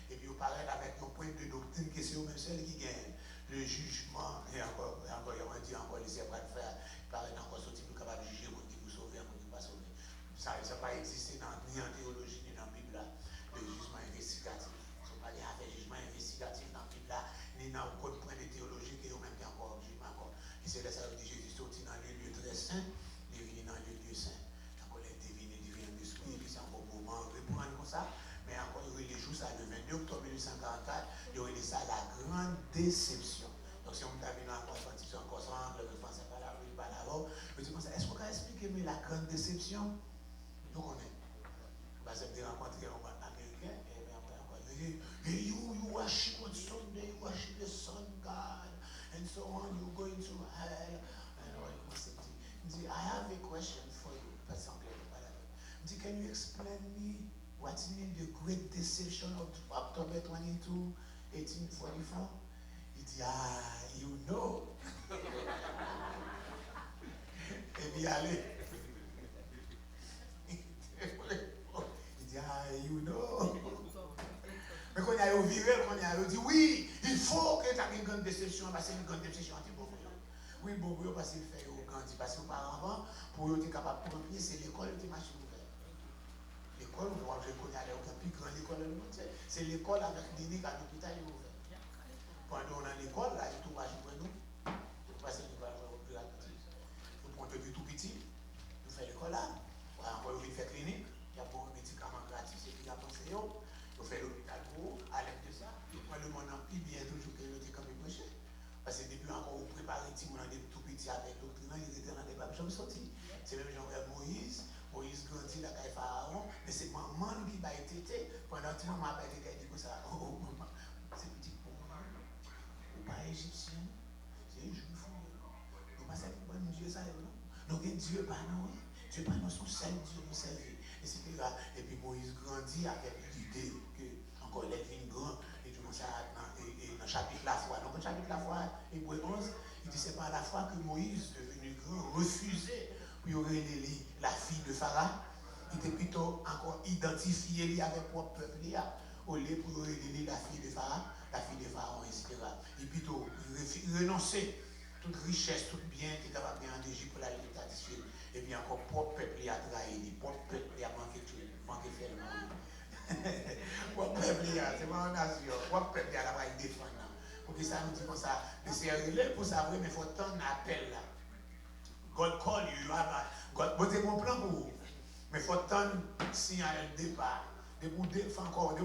Et puis, on parle avec un point de doctrine que c'est eux-mêmes seuls qui gagnent. Le jugement, et encore, on dit encore, les serpents de fer, il paraît encore sorti pour capable de juger, pour vous sauver, pour ne pas sauver. Ça n'a pas existé ni en théologie, ni dans la Bible, le jugement investigatif. Il ne faut pas dire avec jugement investigatif dans la Bible, ni dans aucun point de théologie qui est au même temps encore jugement. Et c'est là ça veut dire Jésus sorti dans le lieu très saint, il vient dans le lieu saint. Encore les divines en esprit, et puis c'est encore un moment reprendre comme ça. Mais encore, il y a les jours, ça, le 22 octobre 1844, il y aurait ça la grande déception. Donc si on t'a vu dans la constitution encore sans le français pas la rue, pas la robe, je dis comme ça, est-ce qu'on peut expliquer mais la grande déception? Nous connaissons. Parce que j'ai rencontré un Américain, et après encore, il dit, you worship on Sunday, you worship the sun God, and so on, you're going to hell. And all he dit, I have a question for you. He dit, can you explain me what means the great deception of October 22, 1844? He dit, you know. Et puis allez. Il dit, you know. Mais quand il y a eu viré, quand il y a dit, oui, il faut que tu aies une grande déception, parce que c'est une grande déception anti-bon. Oui, bon, parce qu'il fait au grandi, parce qu'auparavant, pour être capable de remplir, c'est l'école qui marche ouverte. L'école, moi je connais aller au plus grande école du monde, c'est l'école avec clinique à l'hôpital ouvert. Pendant on a l'école, là, il tout marche pour nous. Parce qu'il va avoir plus rapide. Nous prenons depuis tout petit, nous faisons l'école là, encore il fait clinique, il y a pour un médicament gratis, et puis il y a pensé, nous faisons l'hôpital pour, à l'aide de ça, moi le monde en plus bien toujours que le décamé proché. Parce que depuis encore, on prépare les petits, on a des tout petits avec doctrine, ils étaient dans les babes, j'en sorti. C'est même Jean-Pierre Moïse grandit la caille Pharaon, mais c'est maman qui va être tété. Pendant que maman a été dit comme ça, oh maman, c'est petit pour moi. Ou pas égyptien, c'est un juif. Nous pas ça bon Dieu ça, non? Donc Dieu pas non, Dieu pas non, son seul Dieu nous servir. Etc. Et puis Moïse grandit avec l'idée que encore les vignes grands, et tout ça dans le chapitre la foi. Donc le chapitre la foi, Hébreux 11, il dit c'est par la foi que Moïse, devenu grand, refusait pour la fille de Pharaon. Il était plutôt encore identifié avec propre peuple, au lieu pour la fille de Pharaon, etc. Et plutôt renoncer toute richesse, tout bien qui était capable en Égypte pour la liberté d'Israël. Et bien encore propre peuple a trahi, propre peuple a manqué faire le monde. Propre peuple c'est ma nation, propre peuple a la défendre. Pour que ça nous dit comme ça, mais c'est relais pour savoir, mais il faut tant appel là. God call you, God, vous avez mon plan pour vous. Mais il faut tant signal de départ. De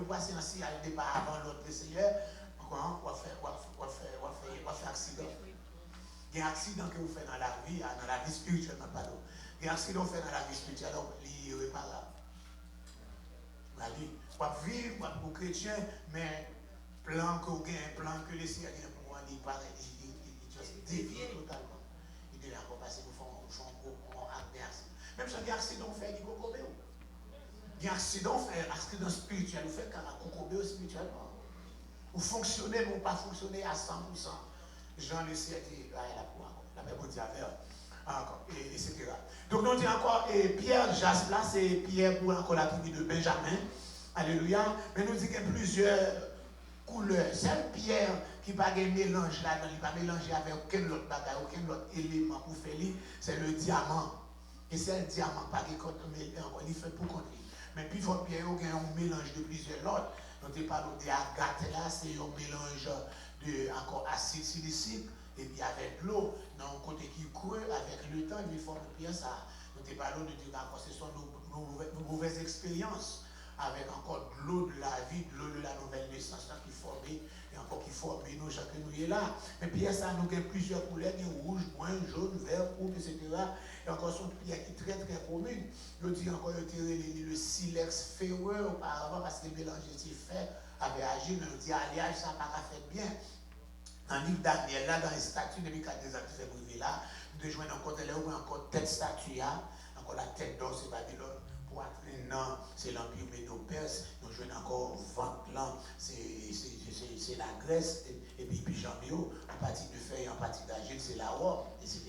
passer un signal de départ avant l'autre Seigneur, on va faire accident. Il y a un accident que vous faites dans la vie spirituelle, pardon. Il y a un accident que vous faites dans la vie spirituelle, donc il est irréparable. Vous pouvez vivre pour chrétien, mais plan que les Seigneurs ont pour moi, il paraît, il dévie totalement. Il est encore passé pour faire un gros accident. Même si il y a un accident fait du cocobéo. Il y a un accident spirituel, vous faites car un cocobéo spirituellement. Vous fonctionnez, mais vous ne pas fonctionner à 100%. Jean le sait, la même dit avec etc. Donc, nous dit encore, et Pierre Jas, là, c'est Pierre pour encore la tribu de Benjamin. Alléluia. Mais nous dit qu'il y a plusieurs couleurs. C'est Pierre qui va pas mélange là, il va mélanger avec aucun autre bagage, aucun autre élément pour faire lui, c'est le diamant. Et c'est le diamant, pas qu'il fait pour compter. Mais puis, il faut Pierre, il y a un mélange de plusieurs autres. Donc, tu parles d'agate là, c'est un mélange de encore acide silicique. Et puis avec l'eau, dans un côté qui creux, avec le temps, il forme bien ça. Nous te parlons de dire encore, ce sont nos mauvaises expériences, avec encore de l'eau de la vie, de l'eau de la nouvelle naissance qui forme, et encore qui forme nous, chacun nous est là. Mais puis ça, nous avons plusieurs couleurs, rouge, brun, jaune, vert, pourpre, etc. Et encore, sont pierres qui sont très très communes. Je dis encore, le silex ferreux auparavant, parce que le mélange de fer avait agi, mais on dit, alliage, ça n'a pas fait bien. Dans le livre Daniel, là, dans les statues, depuis 4 ans qui fait privé là, nous devons jouer encore là, encore tête statue, encore la tête d'or, c'est Babylone, pour entrer dans, c'est l'Empire Médo-Perse, nous jouons encore ventre là, c'est la Grèce, et puis Jean-Bio, en partie de feuille, en partie d'argile, c'est la Rome, etc.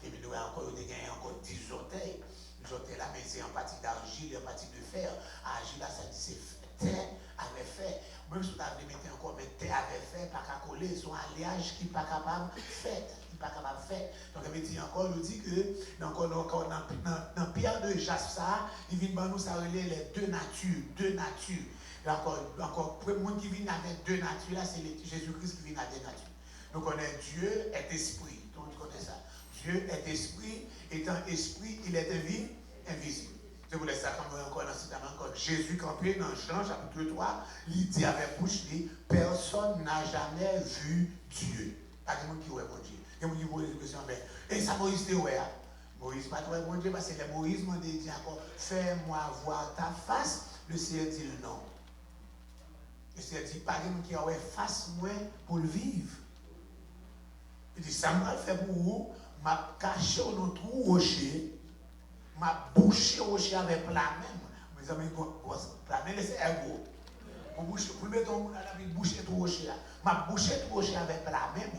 Et puis nous avons encore 10 orteils. Les orteils là, mais c'est en partie d'argile et en partie de fer. Argile là, ça dit c'est terre avait fait. Même si vous avez mis encore, mais terre avait fait, pas qu'à coller, son alliage qui n'est pas capable de faire. Donc, il dit encore, il dit que dans Pierre de Jasper, il vient nous ça relaie les deux natures. Et encore, pour le monde qui vient avec deux natures, là, c'est Jésus-Christ qui vient avec deux natures. Donc, on est Dieu est esprit. Donc, on connaît ça. Dieu est esprit, étant esprit, il est invisible. Je vous laisse ça comme encore dans ce temps. Jésus campé dans Jean chapitre 3, il dit avec bouche, personne n'a jamais vu Dieu. Pas de monde qui voit mon Dieu. Il y a des gens qui disent, et ça Moïse dit, ouais. Moïse pas de mon Dieu, parce que Moïse m'a dit encore, fais-moi voir ta face. Le Seigneur dit non. Le Seigneur dit, pas de monde qui a face moi pour le vivre. Il dit, ça m'a fait pour vous, m'a caché dans notre rocher. Ma bouche rocher avec plat même. Mes amis, plat même, c'est ergo. Pour mettre ton à la bouche tout rocher. Ma bouche tout rocher avec plat même.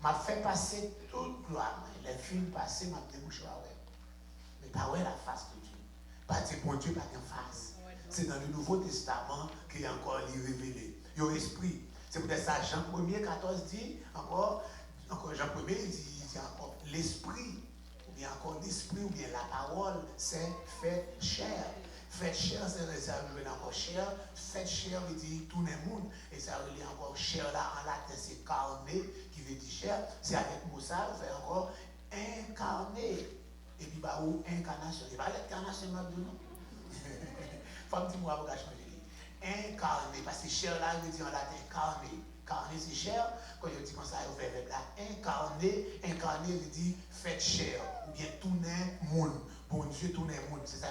M'a fait passer toute gloire. Les films passés, m'a débouché avec. Mais pas ouais la face de Dieu. Pas dire bon Dieu, pas qu'en face. C'est dans le Nouveau Testament qu'il y a encore révélé. Il y a esprit. C'est peut-être ça, Jean 1er, 14 dit, encore Jean 1er, il dit encore l'esprit. Ou bien encore l'esprit, ou bien la parole, c'est fait chair. Fait chair, c'est ça, je veux encore chair. Fait chair, il dit tout le monde. Et ça veut dire encore chair là, en latin, c'est carné, qui veut dire chair. C'est avec Moussa, on fait encore incarné. Et puis, bah, ou incarnation. Il va l'incarnation, non? Faut un petit mot pour changer. Incarné, parce que chair là, il veut dire en latin carné. Carné, c'est chair. Quand je dis comme ça, il fait avec là. Incarné, il dit fait chair. Ou bien tout le monde. Bon Dieu, tout le monde. C'est ça,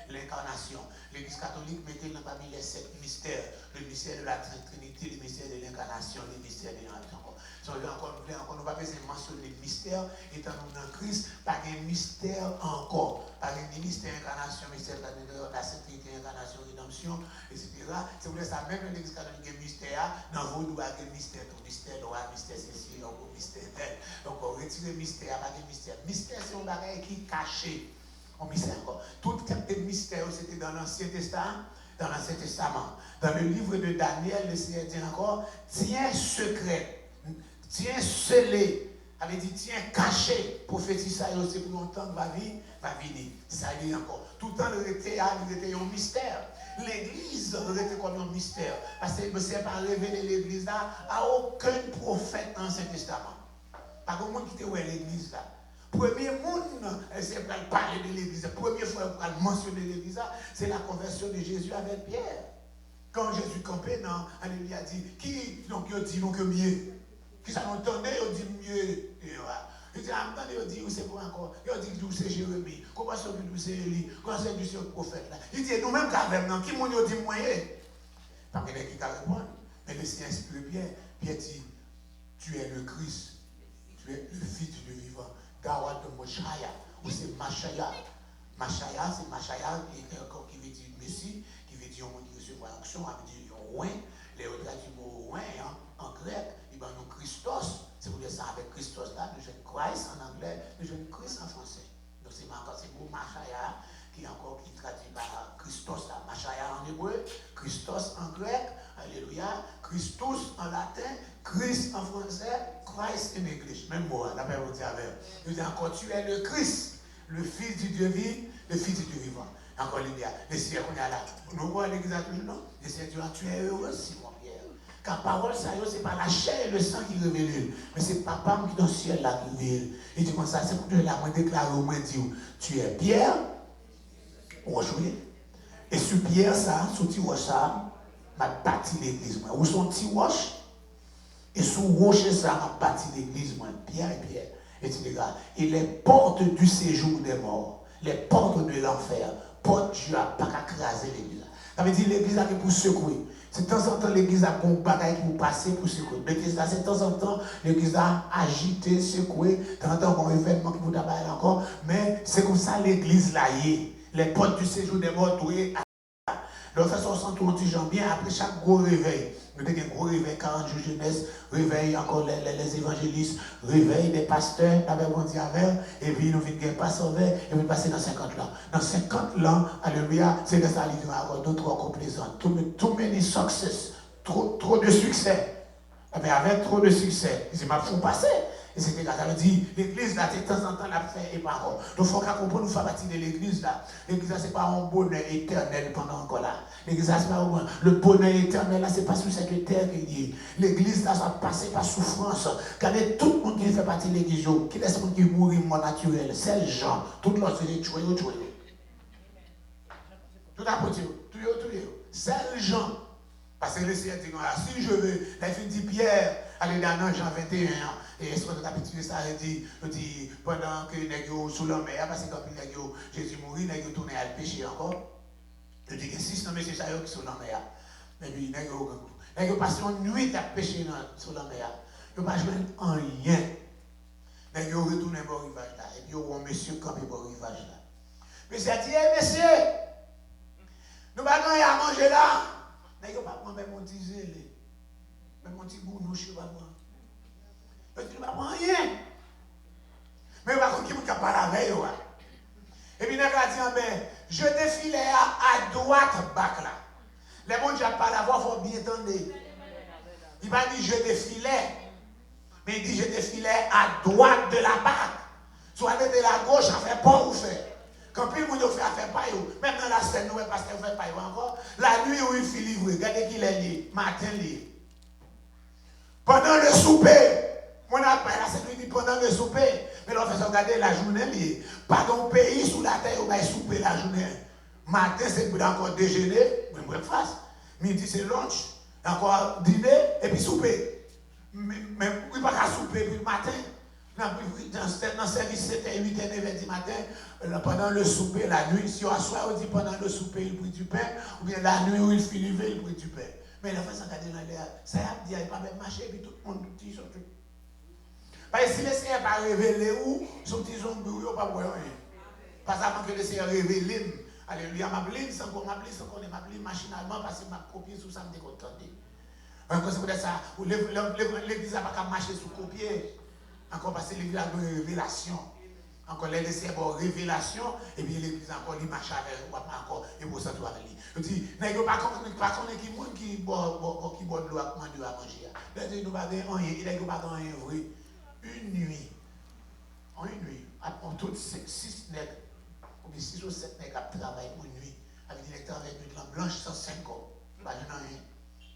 l'incarnation. L'Église catholique mettait parmi les 7 mystères. Le mystère de la Trinité, le mystère de l'incarnation, le mystère de l'incarnation. Nous ne pas besoin de mentionner le mystère, étant nous dans Christ, pas de mystère encore. Pas de mystère incarnation, mystère de la sainteté, incarnation, rédemption, etc. C'est pour ça même l'Église catholique a mystère, dans vos doigts, il y a mystère, tout mystère droit, mystère ceci, mystère tel. Donc on retire le mystère, pas de mystère. Mystère, c'est un bagage qui est caché. On mystère encore. Tout type de mystère, c'était dans l'Ancien Testament. Dans l'Ancien Testament. Dans le livre de Daniel, le Seigneur dit encore, tiens secret. Tiens scellé, avait dit tiens caché, prophétie ça c'est pour longtemps que va venir. Ça dit encore. Tout le temps il était un mystère. L'église était comme un mystère. Parce que le Seigneur n'a pas révélé l'église là à aucun prophète dans l'Ancien Testament. Pas de monde qui était où est l'église là. Premier monde, c'est pour parler de l'église. La première fois pour mentionner l'église là, c'est la conversion de Jésus avec Pierre. Quand Jésus campait, il a dit, qui donc il dit non que mieux. Qui ça entendait, il dit mieux. Il dit, attendez, il dit, c'est pour encore. Il dit, d'où c'est Jérémie. Comment c'est d'où c'est Élie. Comment c'est d'où c'est le prophète là. Il dit, nous-mêmes, quand même, qui m'ont dit moyen. Pas qu'il y a qui répond. Mais le Seigneur inspire Pierre. Pierre dit, tu es le Christ. Tu es le Fils du vivant. Gawad de Moshaya. Ou c'est Machaya. Machaya, c'est Machaya qui veut dire Messie, qui veut dire on qui recevra l'action, qui veut dire roi. Les autres du mot roi en grec. Nous Christos, c'est pour dire ça avec Christos là, nous jeunes Christ en anglais, nous jeunes Christ Christus en latin, Christ en français, Christ en English. Même mot, la paix vous dit avec. Il dit encore, tu es le Christ, le Fils du Dieu vivant, le Fils du Dieu vivant. Encore l'idée, les siècles qu'on a là. Nous voyons l'église toujours, non? Les Seigneur, tu es heureux, Simon Pierre. Car parole, ça, ce n'est pas la chair et le sang qui révèle, mais c'est papa qui est dans le ciel là qui révèle. Il dit comme ça, c'est pour te la déclarer au moins dire, tu es Pierre, rocher. Et sur Pierre, ça, sur petit roche, ça, m'a bâti l'église. Ou son petit roche, et sur rocher, ça, m'a bâti l'église, moi, Pierre et Pierre. Et tu regardes, et les portes du séjour des morts, les portes de l'enfer, porte Dieu n'a pas qu'à craser l'église. Ça veut dire l'église a pour secouer. C'est de temps en temps l'église a un bagaille pour passer pour secouer. L'église a, c'est de temps en temps l'église a agité, secoué. De temps en temps, un événement qui vous a parlé encore. Mais c'est comme ça l'église là y est. Les portes du séjour des morts, tout est. Donc, ça, on s'en tourne bien après chaque gros réveil. Nous avons un gros réveil, 40 jours jeunesse, réveil encore les évangélistes, réveil des pasteurs, avec bon Dieu avec, et puis nous venons passer et puis passer dans 50 ans. Dans 50 ans, alléluia, c'est que ça arrive à avoir d'autres complaisants. Too many success, trop de succès. Mais avec trop de succès, c'est ma fou passer. Et c'était là, ça veut dire, l'église là, de temps en temps, la fait et pas encore. Donc, il faut qu'on comprenne, nous faisons partie de l'église là. L'église là, ce n'est pas un bonheur éternel pendant encore là. L'église là, c'est pas le bonheur éternel là, ce n'est pas sur cette terre qu'il est. L'église là, ça va passer par souffrance. Regardez tout le monde qui fait partie de l'église, qui laisse le monde qui mourit mon naturel. C'est les gens, tout le monde se dit, tuer. Tout à petit, tout. C'est les gens. Parce que le Seigneur dit, si je veux, la fin dit Pierre, allez dans Jean 21, et est-ce que tu as habitué ça, il dit, pendant que les gens sous la mer, parce que quand Jésus mourit, les gens tournent à le péché encore. Il dit que si non, mais c'est ça qui sont dans la mer. Mais puis, les gens passent une nuit à pécher sur la mer. Ils ne passent en rien. Les gens retournent au rivage là. Et puis, ils ont un monsieur campé au rivage là. Mais c'est dit, messieurs, nous n'avons rien à manger là. Mais il n'y a pas même mon petit zélé, même mon petit gounouche, je ne sais pas moi. Mais tu ne vas pas rien. Mais par contre, qui ne pas la veille. Et puis, il a dit, ben, je défilais à droite, bac là. Les gens qui n'ont pas la voix, il faut bien entendre. Il va dire, je défilais. Mais il dit, je défilais à droite de la bac. Soit de la gauche, ça fait pas ou fait. Quand plus le monde fait affaire pas, même dans la scène, nous ne pasteur fait pas encore. La nuit où il fait livrer, regardez qu'il est lié, matin lié. Pendant le souper, on a pas la sécurité pendant le souper, mais l'on fait regarder la journée liée. Pas dans le pays sous la terre, on va souper la journée. Matin, c'est pour encore déjeuner, breakfast. Midi, c'est lunch, encore dîner, et puis souper. Mais il ne va pas souper, puis le matin. Dans le service, c'était 8h, 9h du matin, pendant le souper, la nuit, si on soir, on dit pendant le souper, il prit du pain, ou bien la nuit où il finit, il prit du pain. Mais la fait ça, ça a dit, il ne va pas même marcher, et puis tout le monde dit, tout. Parce que si le Seigneur n'a pas révélé où, son petit zombie, il ne va pas voir rien. Parce qu'avant que le Seigneur révèle, alléluia, m'appelle, sans qu'on m'appelle machinalement, parce que ma copie sous ça me décontente. C'est pour ça, l'église n'a pas qu'à marcher sous copier. Encore parce que l'église a une révélation. Encore les laisser avoir révélation. Et puis l'église encore il marche avec encore. Et pour ça, tu vas aller. Je dis, n'est-ce pas qu'on est qui monde qui boit de l'eau à manger. Nous ne avons rien. Il n'y a pas rien vrai. Une nuit. En une nuit. On toutes 6 nègres. Ou bien 6 ou 7 nègres à travailler pour une nuit. Avec des travail de blanche blanche 105 ans. Pas de rien.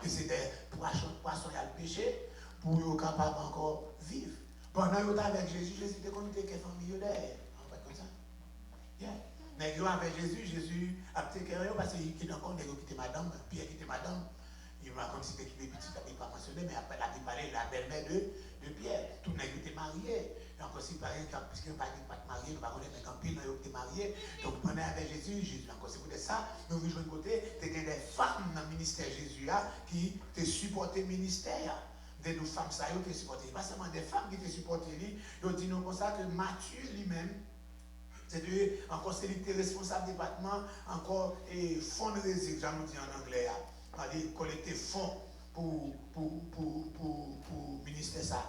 Et c'est des poissons à le pêcher pour être capable encore vivre. Pendant que vous avec Jésus, Jésus était connu que famille derrière. On va comme ça. Mais avec Jésus a été carré parce qu'il était encore qui était madame, Pierre qui était madame. Il m'a comme si c'était qui était petit, il n'a pas mentionné, mais après, il a parlé de la belle-mère de Pierre. Tout le monde était marié. Donc, aussi, par exemple, puisqu'il n'y a pas de marié, nous ne pouvons pas connaître, mais quand Pierre était marié, donc pendant avec Jésus, encore c'est pour ça, nous venons de côté, il y a des femmes dans le ministère Jésus qui te supporté le ministère. De nos femmes, ça y est, supporté. Pas seulement des femmes qui te supportent, ils ont dit nous comme ça que Matthieu lui-même, c'est encore c'est lui qui est responsable du département, encore et fundraising, j'en dis en anglais, c'est-à-dire collecter fonds pour ministère ça.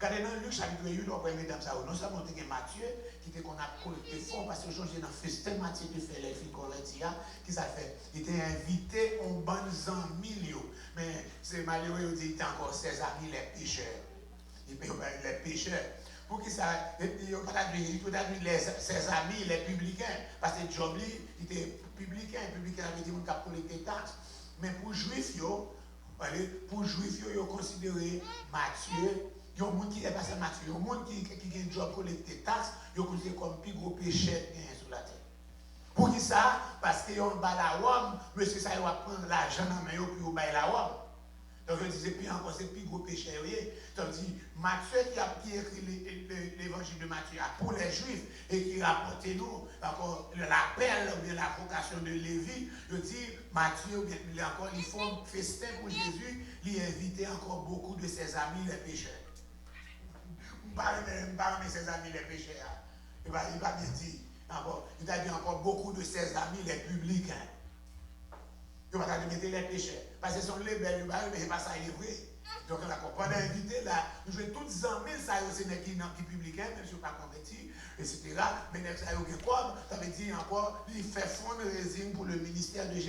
Quand dans Luc chapitre 1, on prend mesdames ça, non seulement on a Matthieu, qui était qu'on a collecté fonds, parce que aujourd'hui dans le festin, Matthieu qui fait les filles Corinthia, qui ça fait? Il était invité en bonnes amis, mais c'est malheureux, il était encore ses amis les pécheurs. Il peut les pécheurs. Pour qui ça, il peut être ses amis les publicains, parce que Job, il était publicain, avait dit qu'il a collecté taxes. Mais pour juifs, ils ont considéré Matthieu. Il y a un monde qui est passé Matthieu, il y a un monde qui a un job collecté taxes, ils ont considéré comme plus gros péché sur la terre. Pour qui ça? Parce qu'ils ont bas la Rome, monsieur ça va prendre l'argent dans la main pour bailler la Rome. Donc je disais, puis encore, c'est plus gros péché. Donc Matthieu qui écrit l'évangile de Matthieu pour les Juifs et qui rapporte nous encore l'appel ou bien la vocation de Lévi, je dis, Matthieu, encore, ils font festin pour Jésus, il invite encore beaucoup de ses amis les pécheurs. Pas ses amis les pécheurs. Il va bien dire, encore, il a dit encore beaucoup de ses amis les publicains. Il va mettre les pécheurs. Parce que ce sont les belles, mais ce n'est pas ça, il est vrai. Donc, on a compris, invité là, nous jouons toutes les amis, ça c'est des qui publicains, même si on n'est pas converti, etc. Mais ça y est, quoi, ça veut dire encore, il fait fondre résine pour le ministère de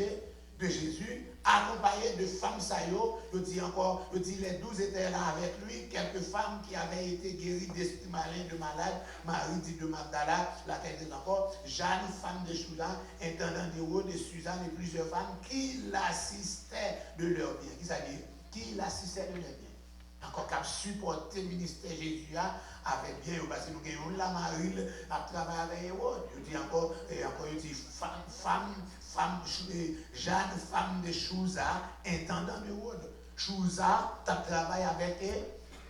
Jésus, accompagné de femmes, ça y est, dit encore, il dit les 12 étaient là avec lui, quelques femmes qui avaient été guéries d'esprit malin, de malades, Marie dit de Magdala, la tête dit encore, Jeanne, femme de Chouda, intendant d'Hérode, de Suzanne et plusieurs femmes qui l'assistaient de leur bien. Qui ça dit? Qui l'assistaient de leur bien. Encore qu'à supporter le ministère Jésus avec bien, parce que nous gagnons la Marie à travailler avec Hérode. Il dit encore, il dit femme, Jeanne, femme de Chouza, intendant d'Hérode. Chouza, tu travaillé avec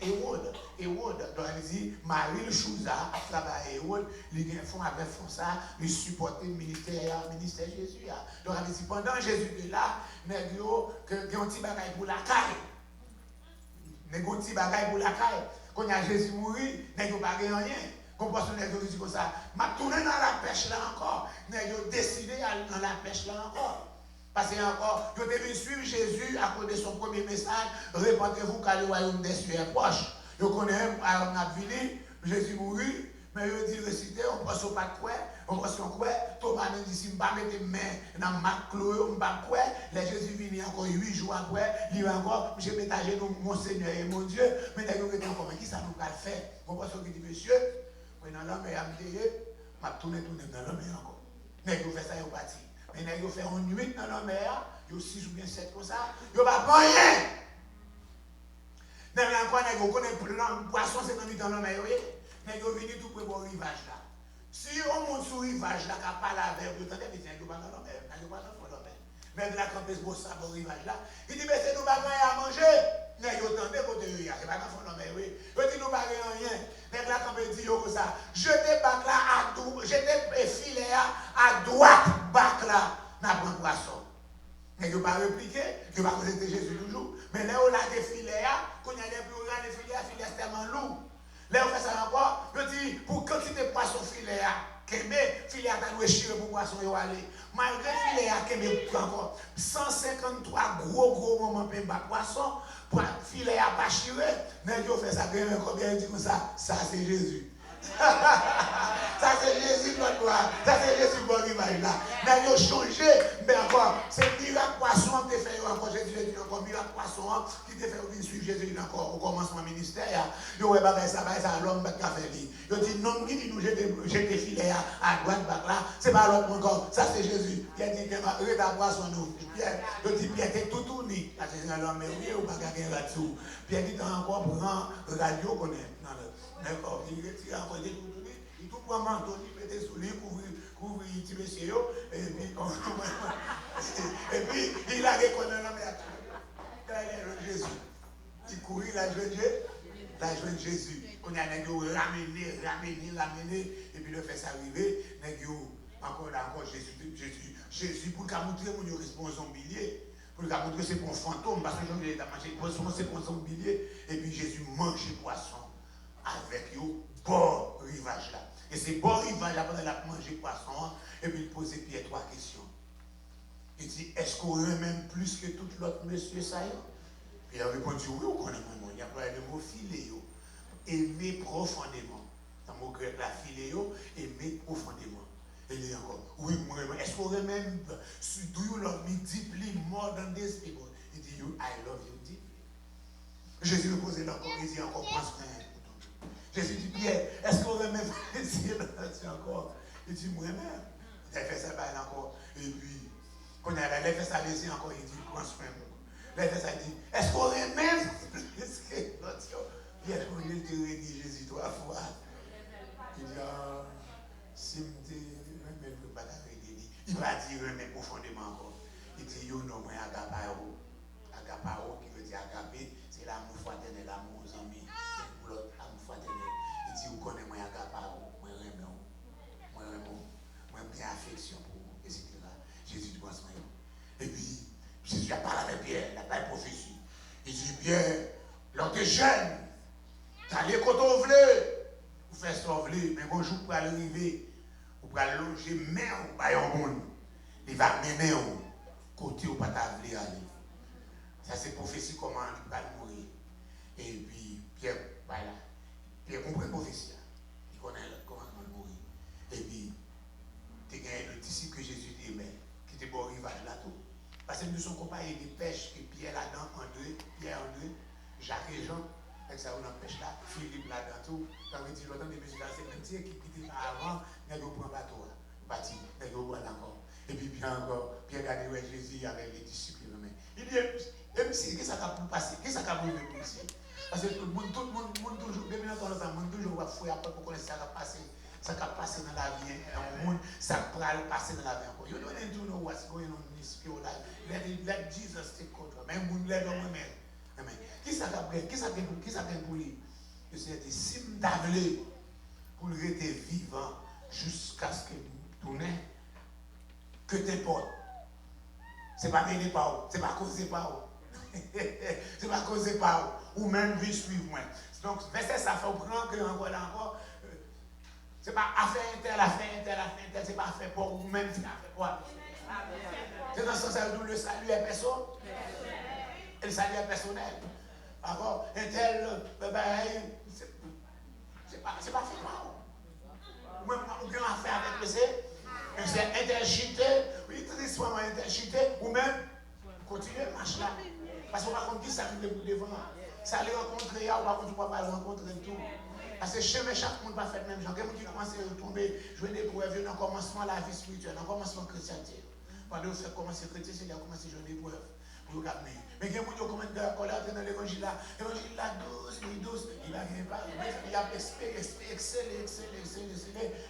Hérode. Donc elle dit, Marie le Chouza a travaillé avec Hérode, les font avec ça, ils supportent le ministère Jésus. Donc elle dit, pendant Jésus est là, nous avons un petit bagage pour la caille. Nous avons un petit bagage pour la caille. Quand Jésus mourit, nous n'avons pas rien. Comme parce que nous avons dit comme ça, je tourné dans la pêche là encore. Nous avons décidé d'aller dans la pêche là encore. Parce que encore, vous devez suivre Jésus à cause de son premier message. Répandez-vous car le royaume des cieux est proche. Vous connaissez, on a venu, Jésus mourit, mais il dit réciter, on passe au pas de quoi, on passe au quoi. Thomas nous dit si je ne vais pas mettre mes mains dans ma clé, on ne va pas quoi. Les Jésus vient encore 8 jours après, il va encore, je vais métager mon Seigneur et mon Dieu. Mais d'ailleurs, vous encore, mais qui ça nous va faire? On passe au qui dit, monsieur, dans l'homme, il m'a tourné dans l'homme encore. Mais vous faites ça, vous parti. Mais vous faites une nuit dans la mer, vous 6 ou bien 7 comme ça, vous ne va pas rien. Vous connaissez le poisson, c'est dans la mer, vous venez tout près au rivage là. Si on monte sur le rivage là, vous pas la verre, vous entendez, vous pas dans la mer, vous pas dans la mer. Mais de la campus pour ça, au rivage là, il dit, mais c'est nous pas rien à manger. Vous entendez, c'est pas dans la mer, oui. Vous dites, nous pas rien. Mais la campus dit, ça, jetez bac là à droite, jetez filet à droite, bac là, n'a pas de poisson. Mais vous pas répliquer, vous pas causer Jésus toujours. Mais là, on a des filets, quand il y a des plus grands, les filets c'est tellement lourd. Là, on fait ça encore, je dis, pour quantité de poisson filet, filet à nous chier pour poisson y aller. Malgré filet à encore 153 gros moments pour un poisson, pour filet à pas chier, mais on fait ça, combien dit comme ça, ça c'est Jésus. Ça c'est Jésus notre gloire. Ça c'est Jésus bon image là. Mais ils ont changé. Mais encore, c'est miracle poisson qui fait encore Jésus dit encore miracle poisson qui te fait suivre Jésus encore au commencement ministère. Ils ont bagay ça l'homme qui a fait lui. Ils ont dit non qui dit nous jeter filet à droite bac là. C'est pas l'homme encore. Ça c'est Jésus. Il a dit que reta poisson nous. Pierre, il dit Pierre t'es tout tourné. Ça c'est l'homme mais oui ou pas gagner là-dessous. Pierre dit encore prend radio connaît. D'accord, il retire encore des tout, il tout prend manteau, il met sous lui, couvre, il tire chez eux, et puis il a reconnu l'homme et il Jésus. Il courit la joie de Jésus. Quand il y a un ramené, et puis le fait s'arriver, encore Jésus, pour qu'il montre mon responsabilité. Pour qu'il montre que c'est pour un fantôme, parce que j'ai mangé poisson, c'est pour un zombilier, et puis Jésus mange poisson. Avec eux, bon rivage là. Et c'est bon rivage là, pendant qu'il a mangé poisson, et puis il pose Pierre 3 questions. Il dit, est-ce qu'on aurait même plus que tout l'autre monsieur ça? Puis il a répondu, oui, on connaît mon nom. Il a parlé de mot filet. aimer profondément. Dans mon grec, la philéo, aimer profondément. Et il dit encore, oui, moi, est-ce qu'on même, do you love me deeply more than these people? Il dit, I love you deeply. Jésus lui posait encore, il dit encore, prends soin. Jésus dit, Pierre, est-ce qu'on même essayer de encore? Il dit, moi-même. Il a fait ça encore. Et puis, quand il a fait ça laisser encore, il dit, prends soin. Il a fait ça, il dit, est-ce qu'on est même? Pierre, quand il te réunit Jésus 3 fois, il dit, si je ne peux pas t'arrêter, il va dire, mais profondément encore. Il dit, yo non, moi, agapao. Agapao, qui veut dire agapé, c'est l'amour fraternel, l'amour aux amis. C'est pour l'autre, l'amour fraternel. Il dit, vous connaissez moi, agapao, moi, moi, j'ai affection pour vous, etc. Jésus dit, moi, et puis, Jésus a parlé avec Pierre, il a pas de prophétie. Il dit, Pierre, l'autre est jeune, t'as les côtés au vous faites ça au mais un jour pour arriver, vous pouvez loger, mais vous pas un monde. Il va mener au côté où pas aller. Ça c'est prophétie comment il va mourir. Et puis Pierre, voilà. Pierre comprend la prophétie. Il connaît comment il va mourir. Et puis, tu as gagné le disciple que Jésus aimait, qui était bon rivage là tout. Parce que nous sommes comparés des pêches que Pierre là-dedans, André, Pierre André, Jacques et Jean. Avec ça, on empêche là, Philippe là-dedans tout. Quand on dit l'autre des messieurs là, c'est même si qui était avant, il y a un bateau. Parti, il y a un encore. Et puis, bien encore, Pierre a dit, ouais, Jésus avec les disciples. Il dit, MC, qu'est-ce que ça va passer? Qu'est-ce que ça va arriver pour ici? Parce que tout le monde toujours, depuis longtemps, le monde toujours va fouiller après pour connaître ça va passer. Ça va passer dans la vie, un monde, ça va passer dans la vie encore. You don't know what's going on in this pure life. Let Jesus take control. Mais le monde l'aide au moins. Amen. Qui ça va pour lui? Je sais que si je m'avais pour rester vivant jusqu'à ce que tout n'est que t'importe. Ce n'est pas gagné par où, ce n'est pas causé par où. Ce n'est pas causé par où. Ou même vie suivre moi. Donc, verset ça fait prendre que encore. Ce n'est pas affaire intel, ce n'est pas affaire pour ou même affaire pour. C'est dans ce sens où le salut est personnel. Et le salut est personnel. D'accord? Intel, c'est pas fait par où. Même on a affaire avec le c'est interchité, oui, tristement interchité, ou même continuer le marche là. Parce qu'on va contre qui ça arrive pour devant. Ça aller rencontrer, ou pas contre pas le rencontrer tout. Parce que chez chaque monde pas fait même genre. Quelqu'un qui commence à tomber, jouer des épreuves, dans le commencement de la vie spirituelle, dans le commencement de la chrétienté. Pendant que vous commencez à chrétien, c'est là qu'on commence à jouer des épreuves. Pour le garder. Mais il y a des gens qui commencent à coller dans l'évangile là. L'évangile là, douce, il va gagner pas. Il a excellé.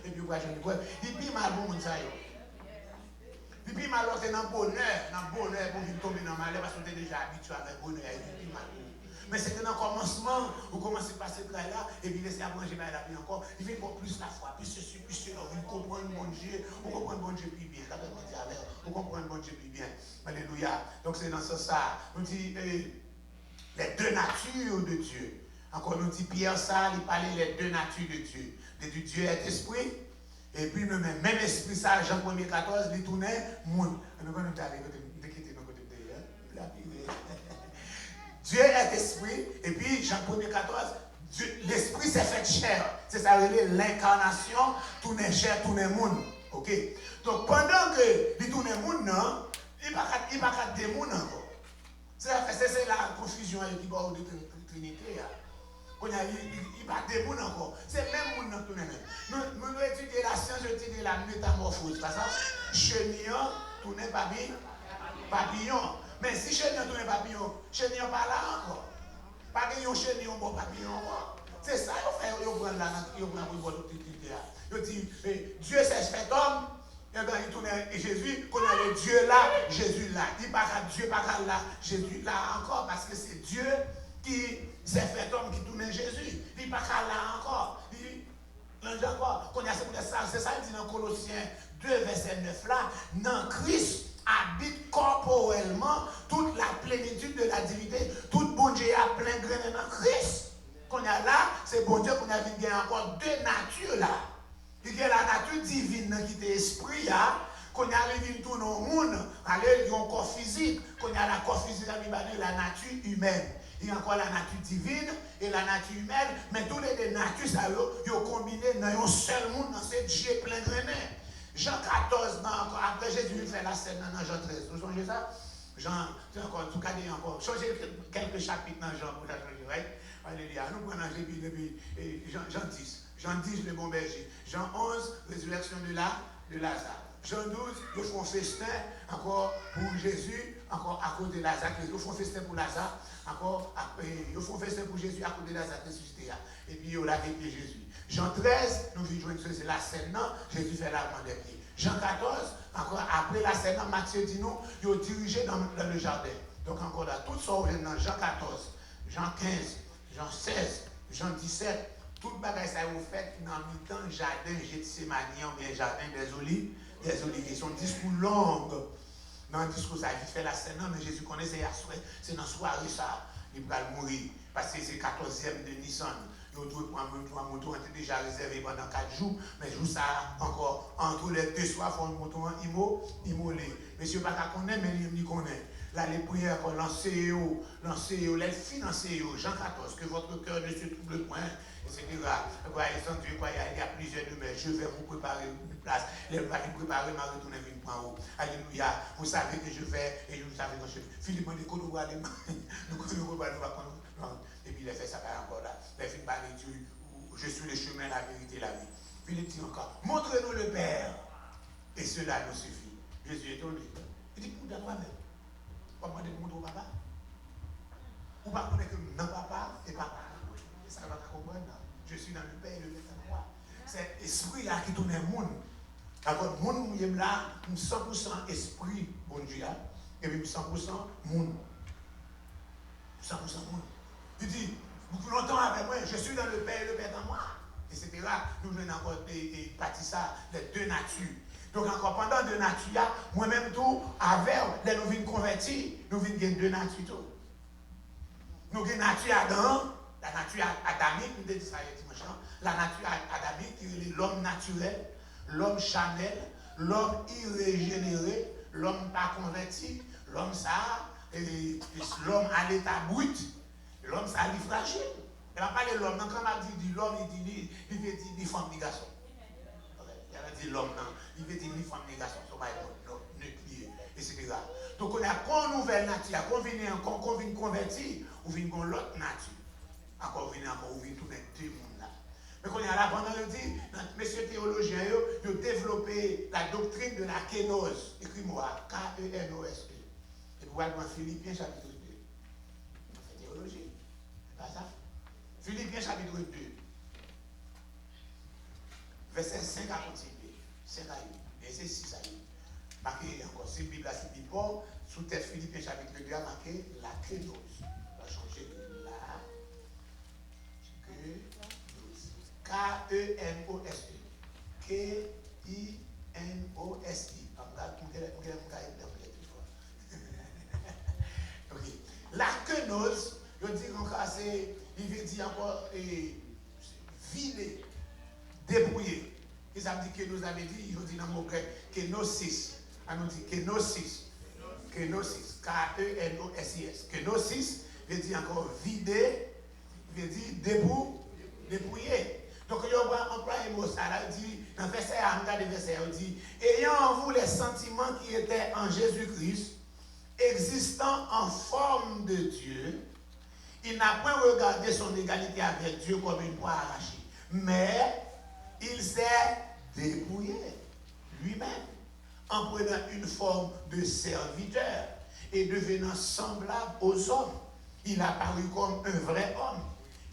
Et puis il va jouer des épreuves. Il puis mal pour ça. Et puis mal c'est dans le bonheur pour vivre tomber dans le malheur parce qu'on est déjà habitué avec le bonheur. Et puis mal. Mais c'est que dans le commencement, vous commencez à passer par là, et puis laissez à manger là, puis encore, il fait plus la foi, plus ceci, plus cela, vous comprenez bon Dieu, vous comprenez bon Dieu plus bien, vous comprenez bon Dieu plus bien. Alléluia. Donc c'est dans ce sens, nous dit les deux natures de Dieu. Encore nous dit Pierre ça, il parlait les deux natures de Dieu. Dieu est esprit, et puis même esprit ça, Jean 1er 14, il tournait monde. Nous allons nous quitter nos côtés de Dieu est esprit, et puis Jean 1er 14, l'esprit s'est fait chair. C'est ça, l'incarnation, tout est chair, tout est monde. Ok? Donc pendant que il tourne monde, il n'y a pas de monde encore. C'est la confusion qui va de Trinité. Il n'y a pas de monde encore. C'est même monde tout le même. Nous étudions la science, nous étudions la métamorphose. Pas ça? Chenillon, tourne papillon. Mais si chenillon tourne papillon, chenillon pas là encore. Pas que yon chenillon bon papillon encore. C'est ça qu'il faut prendre là, il faut prendre pour toute l'idée. Il dit, Dieu s'est fait homme, il tourne Jésus, qu'on a le Dieu là, Jésus là. Il n'y a pas Dieu pas là, Jésus là encore, parce que c'est Dieu qui s'est fait homme qui tourne Jésus. Il n'y a pas là encore. C'est ça qu'il dit dans Colossiens 2, verset 9 là, dans Christ habite corporellement toute la plénitude de la divinité. Tout bon Dieu a plein grain dans Christ. Qu'on a là, c'est bon Dieu qu'on a vu encore deux natures là. Il y a la nature divine qui est esprit là, qu'on a vu tout le monde, il y a un corps physique, qu'on a la corps physique, la nature humaine. Il y a encore la nature divine et la nature humaine, mais tous les deux natures, ça ils ont combiné dans un seul monde, dans ce Dieu plein grain. Jean 14, après Jésus fait la scène dans Jean 13. Vous songez ça? Jean, encore, en tout cas, encore, changer quelques chapitres dans Jean pour la changer, right? Alléluia. Nous prenons Jean 10. Jean 10, le bon berger. Jean 11, résurrection de Lazare. Jean 12, ils font festin encore pour Jésus, encore à cause de Lazare. Ils font festin pour Lazare, encore, ils font festin pour Jésus à cause de Lazare ressuscité. Et puis, ils ont lavé les Jésus. Jean 13, nous vivons c'est la scène, non? Jésus fait lavement des pieds. Jean 14, encore après la scène, Matthieu dit nous, ils ont dirigé dans le jardin. Donc, encore là, tout ça, dans Jean 14, Jean 15, Jean 16, Jean 17, tout le bagage ça vous fait dans le temps jardin Gethsémani, bien jardin des oliviers. Son discours long. Dans le discours, ça a fait la scène, mais Jésus connaissait c'est dans la soirée ça, il va mourir. Parce que c'est le 14e de Nissan. Nous devons prendre un moto, on était déjà réservé pendant 4 jours, mais jour ça encore, entre les 2 soirs, il faut un moto immolé. Monsieur pas qu'à connaître, mais il connaît. Là, les prières, lancez-les, financez-les, Jean 14, que votre cœur ne se trouble point, etc. Croyez en Dieu, il y a plusieurs demeures, je vais vous préparer une place. Les va vous préparer, ma retourne une point haut. Alléluia. Vous savez que je vais, et vous savez quand je fais. Philippe m'a dit, qu'on nous va aller, et puis il a fait ça encore là. Les filles parlent de Dieu, je suis le chemin, la vérité, la vie. Philippe dit encore, montre-nous le Père, et cela nous suffit. Jésus est étonné. Il dit, pour toi-même. Pas demander de montrer au papa. Ou pas connaître que non papa et papa. Ça va comprendre. Je suis dans le Père et le Père en moi. C'est l'esprit là qui tourne le monde. Alors, le monde qui est là, 100% esprit, bon Dieu, et puis 100% monde. 100% monde. Il dit, beaucoup longtemps avec moi, je suis dans le Père et le Père en moi. Etc. Nous venons encore bâtir ça, les deux natures. Donc encore pendant deux natures, moi-même tout, avec, là nous venons convertir, nous venons gagner deux natures tout. Nous avons nature Adam, la nature adamique, nous disons ça dimanche, la nature adamique qui est l'homme naturel, l'homme charnel, l'homme irrégénéré, l'homme pas converti, l'homme ça, l'homme à l'état brut, l'homme ça est fragile. Il va parler de l'homme, quand on dit l'homme, il veut dire ni femme ni garçon. Il va dire l'homme, il veut dire ni femme ni garçon, ça va être nucléaire, etc. Donc on a une nouvelle nature, qu'on vient convertir, ou vient dans l'autre nature. Encore vient tourner deux mondes là. Mais quand on est là, pendant le dit, messieurs théologiens, ils ont développé la doctrine de la kénose. Écris-moi, K-E-N-O-S-E. Et vous voyez dans Philippiens chapitre 2. C'est théologie. C'est pas ça. Philippiens chapitre 2. Verset 5 à continuer. 5 à 8. Verset 6 à 8. Marqué encore, c'est Bible là, c'est Bible. Sous tête Philippiens chapitre 2 a marqué la kénose. On va changer de la kénose. K-E-N-O-S-E. K-I-N-O-S-I. La kénose, je dis encore, il veut dire encore vider, débrouiller. Et ça me dit que nous avons dit, il dit dans le mot grec, kénosis. On nous dit kénosis. Kénosis. K-E-N-O-S-I-S. Kénosis veut dire encore vider, veut dire débrouiller. Donc, il va employer un mot, ça dit, dans le verset, regardez le verset, il dit, ayant en vous les sentiments qui étaient en Jésus-Christ, existant en forme de Dieu, il n'a point regardé son égalité avec Dieu comme une proie arrachée, mais il s'est dépouillé lui-même en prenant une forme de serviteur et devenant semblable aux hommes. Il a paru comme un vrai homme.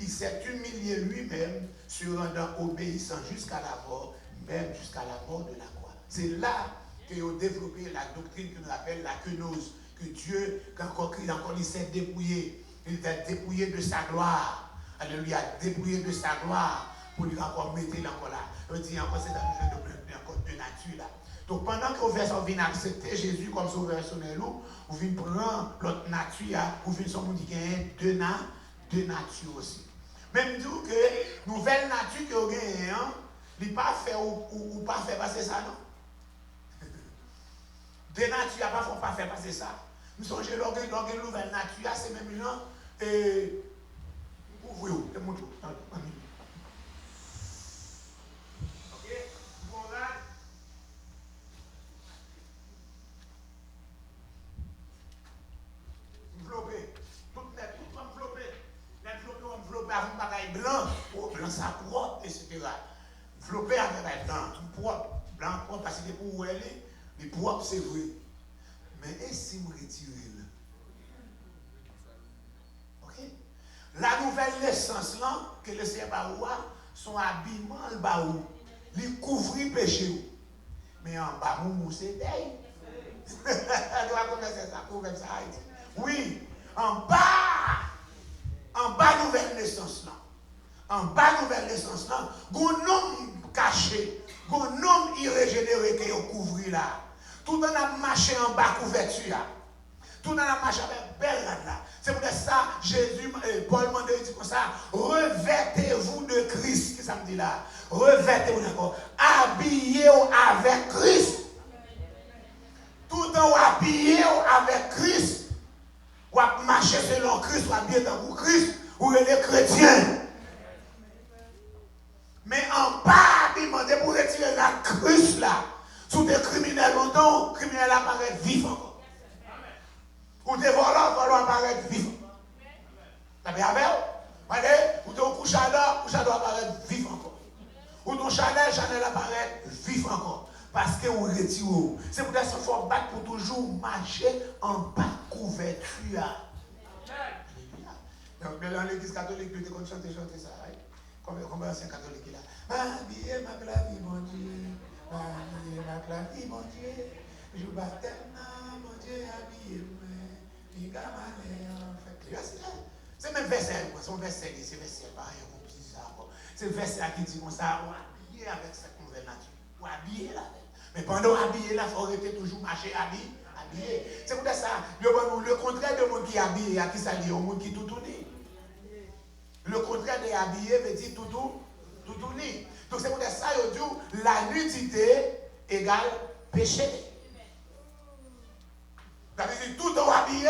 Il s'est humilié lui-même, se rendant obéissant jusqu'à la mort, même jusqu'à la mort de la croix. C'est là qu'ils ont développé la doctrine que nous appelle la kénose, que Dieu, quand il s'est dépouillé, il s'est dépouillé de sa gloire. Alléluia, dépouillé de sa gloire pour lui encore mettre encore là. On dit encore c'est un jeu de nature là. Donc pendant que vous venez accepter Jésus comme sauveur personnel, vous venez prendre l'autre nature, vous venez son monde qui a deux natures aussi. Même dire que nouvelle nature que vous avez, il pas fait ou pas faire passer ça, non? Deux natures, il ne faut pas faire passer ça. Nous sommes une nouvelle nature, c'est même gens, Et ouvrez-vous, c'est mon tour. Ok, bon là. Enveloppé, tout net, tout enveloppé. Enveloppé avec un bagage blanc, blanc ça propre, etc. Enveloppé avec un bagage blanc, tout propre, blanc propre, parce que pour où elle est, mais propre c'est vrai. Mais est-ce que je retire là? Ok? La nouvelle naissance là, que le Seigneur va voir, son habillement le baou, il couvre le péché. Mais en bas, c'est d'ailleurs. On doit commencer ça pour comme ça. Oui, en bas nouvelle naissance là. En bas nouvelle naissance là, un homme caché, un homme irrégénéré qui est couvert là. Tout le monde a marché en bas couverture. Tout le monde a marché avec belle là. C'est pour ça Jésus, Paul m'a dit comme ça, revêtez-vous de Christ. Qu'est-ce que ça me dit là? Revêtez-vous d'accord. Habillez-vous avec Christ. Tout le temps habillé avec Christ. Ou à marcher selon Christ, ou habillé dans Christ, ou les chrétiens. Mais en bas, demandez pour retirer la Christ là. Sous des criminels longtemps, criminels apparaissent vivants encore. Ou des volants apparaissent vivants. Vous avez avec? Ou ton couchador apparaît vivant encore. Ou ton Chanel apparaît vivant encore. Parce que vous retirez. C'est pour ça qu'il faut battre pour toujours marcher en bas de couverture. Donc, dans l'église catholique, tu peux chanter ça. Combien c'est catholique là? Habillez ma clavie, mon Dieu. Habillez ma clavie, mon Dieu. Je baptême, mon Dieu, habillez-moi. C'est même verset, c'est un verset, c'est verset, c'est le verset qui dit comme ça, on habillé avec cette nouvelle nature. On habillé là. Mais pendant habillé là, il faut arrêter toujours marcher habillé. C'est pour ça, le contraire de monde qui est habillé, à qui ça dit, au monde qui tout tourné. Le contraire de habillé veut dire tout tourné. Donc c'est pour ça, il dit, la nudité égale péché. Ça veut dire tout en habillé,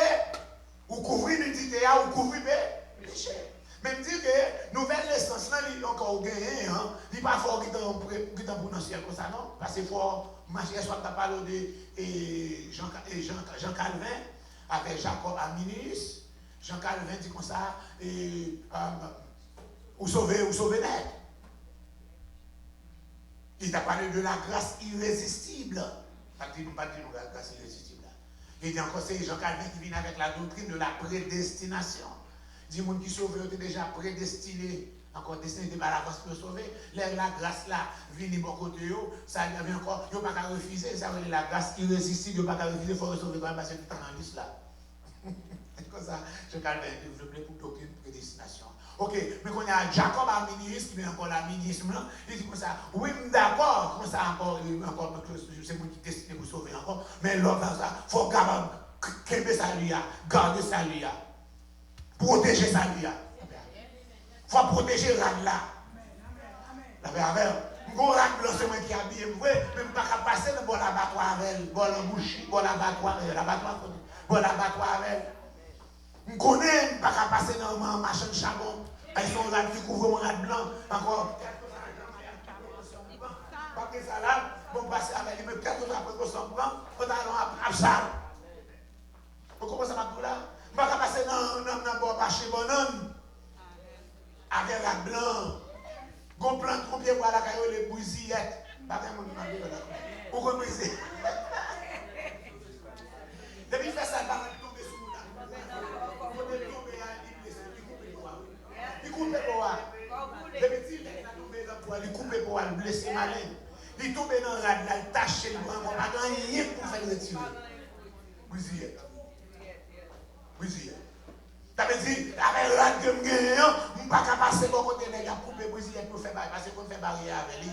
ou couvrir nudité, ou couvrir péché. Même dire que nouvelle naissance, là, il est encore gagné, hein. Il n'est pas fort qui est pour le ciel comme ça, non? Parce qu'il faut marcher, soit tu as parlé de Jean Calvin, avec Jacob Arminius. Jean Calvin dit comme ça, ou sauver net. Il t'a parlé de la grâce irrésistible. Pas dire la grâce irrésistible. Il dit encore, c'est Jean Calvin qui vient avec la doctrine de la prédestination. Il dit, les gens qui sauvent étaient déjà prédestinés, encore destinés par la grâce pour sauver. La grâce là, vient de bon côté, ça vient encore, ils n'ont pas qu'à refuser, ça veut dire la grâce irrésistible, ils n'ont pas qu'à refuser, il faut sauver quand même parce que tout est en liste là. C'est comme ça, Jean Calvin développé pour doctrine de prédestination. Ok, mais quand il y a Jacob Arminius qui met encore l'arminisme là, il dit comme ça, oui, d'accord, comme ça encore c'est moi qui décide pour sauver encore, mais l'autre ça, il faut garder sa lui, garder sa lui, protéger sa lui. Il faut protéger le rad là. La verre, un rad blanc, c'est moi qui habille, même pas qu'à passer le bon abattoir avec elle, bon embouche, bon abattoir avec elle. Je connais pas qu'à passer dans un machin de charbon. Avec son rad qui couvre mon rad blanc. Encore. Pas que ça là, bon passer avec lui, mais 4 autres après qu'on s'en prend, on a un ça. Vous commencez à m'appeler là? Je ne vais pas passer dans un bon marché bonhomme. Avec un rad blanc. Gon plante combien pour la caillou les bousillettes. Pas que mon m'a dit là. Ou qu'on brise. Depuis faire ça, va tomber sur nous là. Il coupe pour voir. Depuis il a tombé dans poil, il coupe pour voir, blessé malin. Il tombe dans le rad, il tâche le bras, on pas rien pour faire retirer. Bousillette. Ça veut dire, avec le rad que je gagne, je ne peux pas passer bon côté, il a coupé bousillette pour faire barrière, parce qu'on fait barrière avec lui.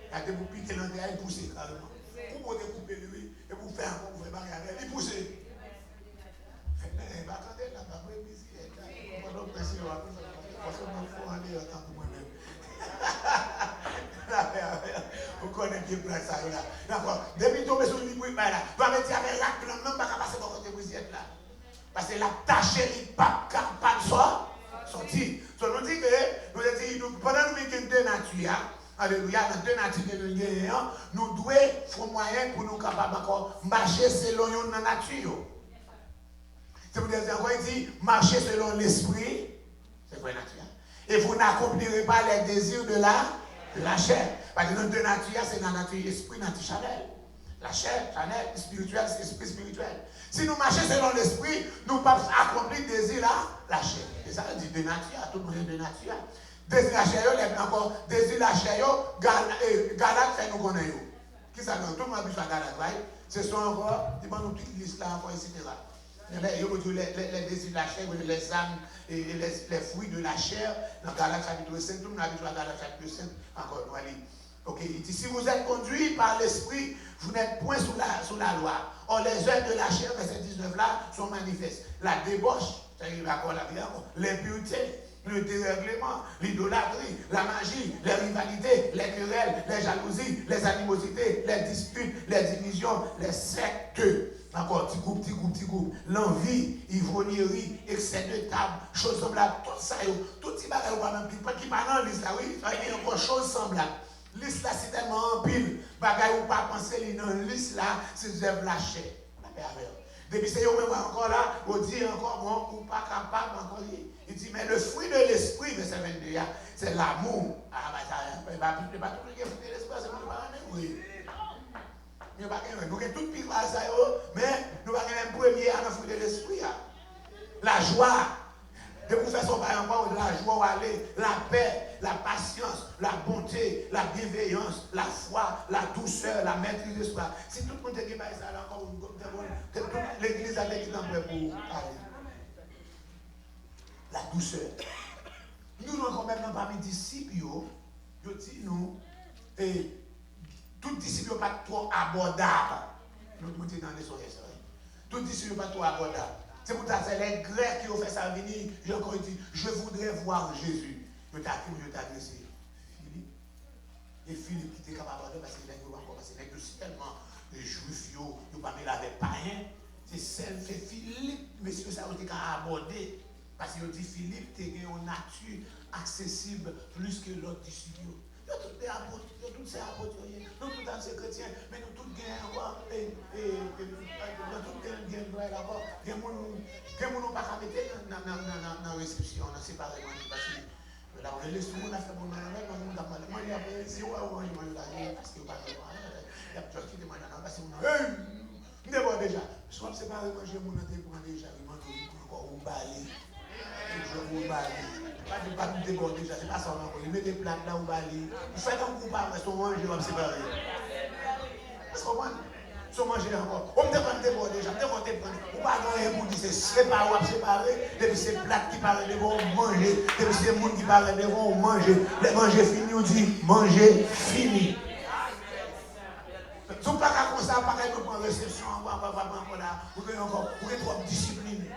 Il a pour piquer l'intérieur, il pousse carrément. Pour couper lui, et pour faire encore, pour faire barrière avec lui, il pousse. Pas quand elle n'a pas pris bousillette, on va donc presser, parce qu'on faut aller autant pour moi-même. Vous connaissez bien ça là. D'accord. Depuis tomber sur le livre, là, doit mettre avec la clan, même pas passer bon côté bousillette là. Parce que la tâche n'est pas capable de sortir. Nous dit que pendant que nous avons deux natures, alléluia, dans deux natures que nous avons, nous devons faire moyen pour nous capables encore marcher selon la nature. C'est pour dire encore, il dit, marcher selon l'esprit, c'est quoi la nature? Et vous n'accomplirez pas les désirs de la chair. Parce que dans deux natures, c'est la nature esprit, la nature charnelle. La chair, charnelle, spirituelle, c'est l'esprit spirituel. Si nous marchons selon l'esprit, nous ne pouvons pas accomplir le désir la chair. Et ça veut dire de nature, tout le monde est de nature. Désir la chair, il y a encore désir la chair, Galate fait nous connaître. Qui ça donne? Tout le monde a besoin de Galate, right? Ce sont encore, ils vont nous toute liste là encore, etc. Les désirs de la chair, les âmes et les fruits de la chair, dans Galate chapitre 5, tout le monde a besoin de Galate chapitre 5, encore, nous allons. Ok, il dit, si vous êtes conduits par l'esprit, vous n'êtes point sous la loi. Or, les œuvres de la chair, verset 19 là, sont manifestes. La débauche, l'impureté, le dérèglement, l'idolâtrie, la magie, les rivalités, les querelles, les jalousies, les animosités, les disputes, les divisions, les sectes. Encore, petit groupe, l'envie, ivrognerie, excès de table, choses semblables, tout ça, tout ces bagages qui parlent dans l'histoire, oui, il y a encore choses semblables. Liste là, c'est tellement en pile. Bagay ou pas penser dans liste là, c'est œuvres la chair. Depuis c'est même encore là, on dit encore, bon, ou pas capable encore. Il dit, mais le fruit de l'esprit, verset 22, c'est l'amour. Ah, bah, ça, pas tout le fruit de l'esprit, c'est pas oui. Nous avons tout pique à ça, mais nous avons un premier à le fruit de l'esprit. La joie. De vous faire son bail encore, la joie aller, la paix, la patience, la bonté, la bienveillance, la foi, la douceur, la maîtrise de soi. Si tout le monde est ça, là encore, l'église a été en prêt pour parler. La douceur. Nous, quand même, parmi les disciples, je dis nous, et tout disciple n'est pas trop abordable. Nous sommes dans les soirées. Tout disciple n'est pas trop abordable. C'est pour ça que c'est les Grecs qui ont fait ça venir. J'ai encore dit, je voudrais voir Jésus. Je t'ai adressé Philippe. Et Philippe qui était capable de parce qu'il est encore parce qu'il est tellement de juifs, il n'a pas mis avec païen. C'est Philippe, monsieur, ça a été abordé. Parce qu'il dit Philippe, tu as une nature accessible plus que l'autre disciple. Nous tous des apôtres, nous tous ces apôtres, nous tous ces chrétiens, mais nous tous gagnons encore, nous tous gagnons encore, des gens n'ont pas mettre dans la réception, on a séparé, parce que là, on laisse tout le monde à faire bon, mais on a demandé, moi, il y a pas si on a mangé là, parce qu'il n'y a pas de temps, il y a plusieurs qui demandent, parce que on a bon déjà, soit séparé, manger mon antenne pour déjà, il mange encore un balai, je vous balai. Pas tout décor déjà, c'est pas ça encore. Il met des plaques là où balai. Vous faites un coup par son manger, on va se séparer. Est-ce qu'on voit? Son manger encore. On me demande des bords déjà, on ne pas rien pour dire, c'est séparé ou séparé. Depuis ces plaques qui parlent devant, on manger. Depuis ces gens qui parlent devant, on manger. Les manger fini, on dit manger fini. Si vous pas comme ça, pas qu'à prendre réception, vous êtes encore, vous êtes trop discipliné.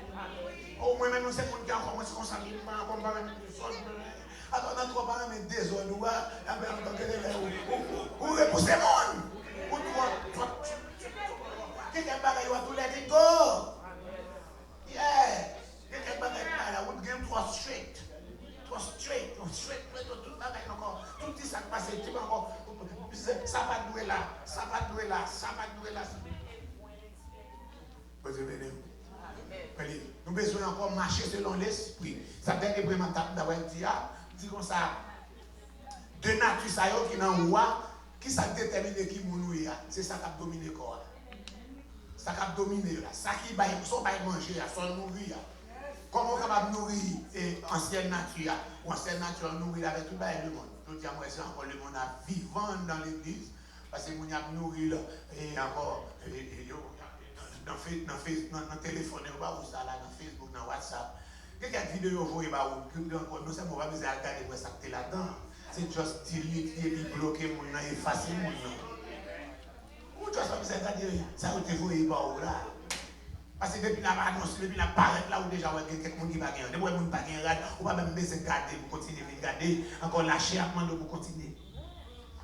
Au moins, même c'est mon qui a commencé comme ça, comme par exemple, attends, trois parents, mais désordre, vous repoussez le monde. Quelqu'un bagaille, vous let it go. Yeah. Quelqu'un bagaille, vous game trop straight. Trop straight, tout bagaille encore. Tout dit ça qui passe, tu vas encore. Ça va douer là, ça va douer là, ça va douer là. Vous avez nous avons besoin encore marcher selon l'esprit. Ça veut dire que d'avoir dit comme ça, de nature, ça qui est dans le roi, qui ça détermine qui est c'est ça qui a dominé le corps. Ça qui a dominé là. Ça qui va manger, ça nourrir. Comment on va nourrir ancienne nature, ou ancienne nature nourrir avec tout le monde. Nous disons, c'est encore le monde vivant dans l'église, parce que nous avons nourri et encore. Dans le téléphone, dans Facebook, dans WhatsApp. Quelqu'un vidéo vous voyez nous sommes pas besoin de regarder pour ça là-dedans. C'est juste delete et bloquer mon nom, effacer mon nom. Ou tu as besoin de regarder ça vous te voyez pas où là. Parce que depuis la annonce, depuis la paraît là où déjà il y a quelqu'un qui va gagner. Depuis on pas gagner rad, on va même besoin de garder pour continuer de regarder encore lâcher à demander pour continuer.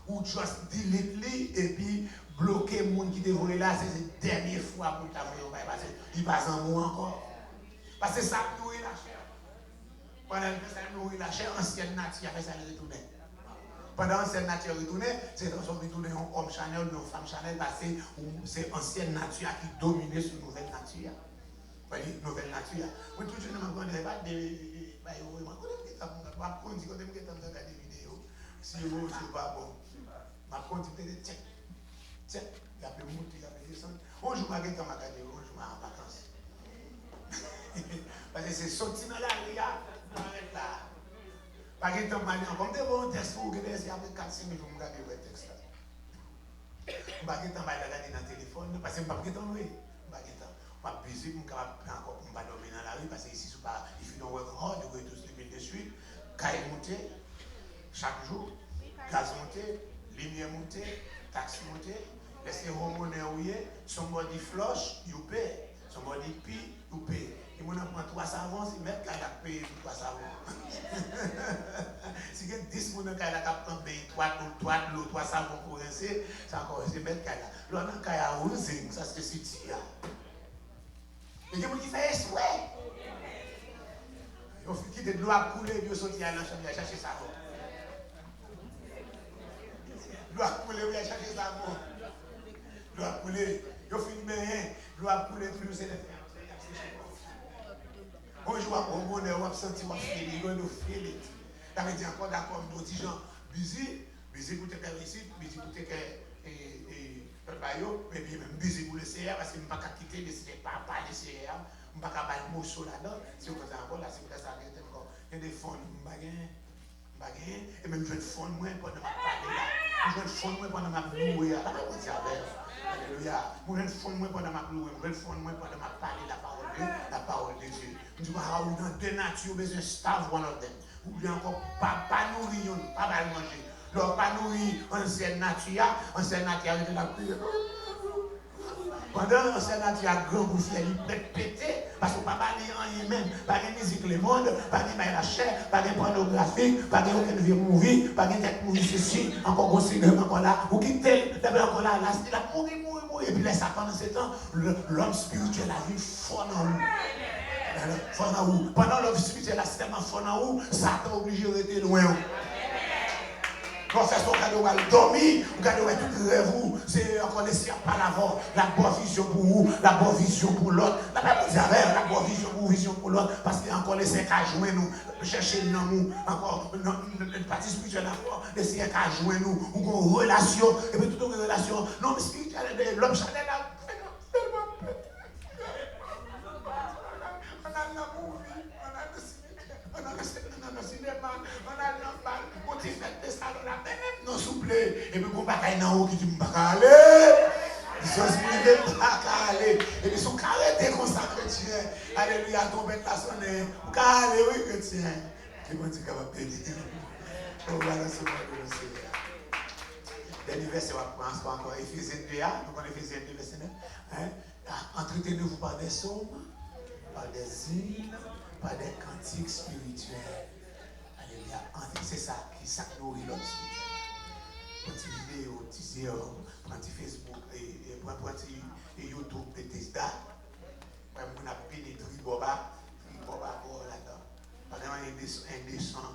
Ou juste delete et puis bloquer les gens qui te voient là, c'est la dernière fois pour t'avoir parce qu'il passe en moi encore. Parce que ça nourrit la chair. Pendant que ça nourrit la chair, ancienne nature, après ça le retourner. Pendant que cette nature retournée, c'est transformé retourner en homme Chanel ou en femme Chanel, parce que c'est ancienne nature qui domine sur nouvelle nature. Vous voyez, nouvelle nature. Moi, toujours, je ne me connais pas de. Je ne connais pas des vidéos. Si vous ne pas bon, je continue de check. Check. Il y a plus de monter, il y a plus de descendre. On joue à quelqu'un, on joue en vacances. Parce que c'est sorti dans la rue, on arrête là. Par exemple, comme des bons textes, vous regardez, après 4-5 jours, vous regardez le texte. Je ne vais pas regarder dans le téléphone, parce que je ne vais pas regarder. Je vais busy, je ne vais pas dormir dans la rue, parce que ici, il faut work hard, vous voyez tous les billes de suite, caille monter, chaque jour, gaz monter, lumière monter, taxi monter, laissez vos monnaies ouiller, somebody flush, you pay, somebody pee, you pay. Et moi, on prend 3 savons, si même qu'elle a payé pour 3 savons. Si il y a 10 personnes qui ont payé 3 savons pour rincer, c'est encore, c'est même qu'elle a. L'on a qu'elle a osé, ça c'est ce qui a. Et il y a des gens qui font exprès. Ils ont quitté de l'eau à couler, ils ont sorti à la chambre, ils ont cherché savon. L'eau a coulé, ils ont cherché savon. L'eau a coulé, ils ont filmé rien. L'eau a coulé, tout le monde s'est fait. Bonjour, on est senti, on fait nous feel it. Ça veut dire encore d'accord, nous disons gens busy pour te faire ici, busy pour te faire mais bien même busy pour le CR, parce que je ne peux pas quitter le CR, pas le CR, je ne peux pas faire un morceau là-dedans. Si vous faites encore là, c'est pour ça que il y a des fonds, et même je vais fond moins pendant ma parler là. Je vais fond moins pendant ma louer là. Alléluia. Je vais fond moins pendant ma louer, je vais fond moins pendant ma parler la parole de Dieu. Je dis, dans deux natures, besoin de starve one of them. Ou bien encore, pas nourrir, pas mal manger. Alors, pas nourrir ancienne nature avec la prière. Pendant l'ancienne nature a grand bouffier, il peut péter, parce qu'on ne peut pas parler en lui-même, pas de musique le monde, pas de la chair, pas de pornographie, pas de aucune vie movie, pas de tête movie ceci, encore gros cigarette, encore là, ou quitter, d'abord encore là, il a mourir. Et puis là, ça pendant ce temps, l'homme spirituel a vu fort dans nous. Pendant l'homme spirituel, c'est tellement fort dans nous, Satan est obligé de rester loin. Quand c'est son cadeau, on va dormir, on va tout rêve, c'est encore laisser par l'avant, la bonne vision pour vous, la bonne vision pour l'autre. La bonne vision pour vous, vision pour l'autre, parce qu'il y a encore laissé qu'à jouer nous, chercher dans nous, encore une partie spirituelle encore, laisser qu'à jouer nous, ou une relation, et puis toute une relation, l'homme spirituel, l'homme chanel, non, s'il vous plaît. Et puis, on va aller dans haut qui dit, on va aller. Ils sont spirituels, on va aller. Et puis, ils sont arrêtés comme ça, chrétien. Alléluia, ton bête la sonne. On va aller, oui, chrétien. Qui vont dire qu'on va bénir. On va lancer le Seigneur. Dernier verset, on va prendre encore Éphésiens 2. Nous connaissons Éphésiens 2, verset 9. Entretenez-vous par des psaumes, par des hymnes, par des cantiques spirituels. Alléluia. C'est ça qui nourrit l'homme spirituel. Petit vidéo, petit Facebook, et YouTube, Bethesda. On a pénétré Boba là-dedans. Par exemple, un descend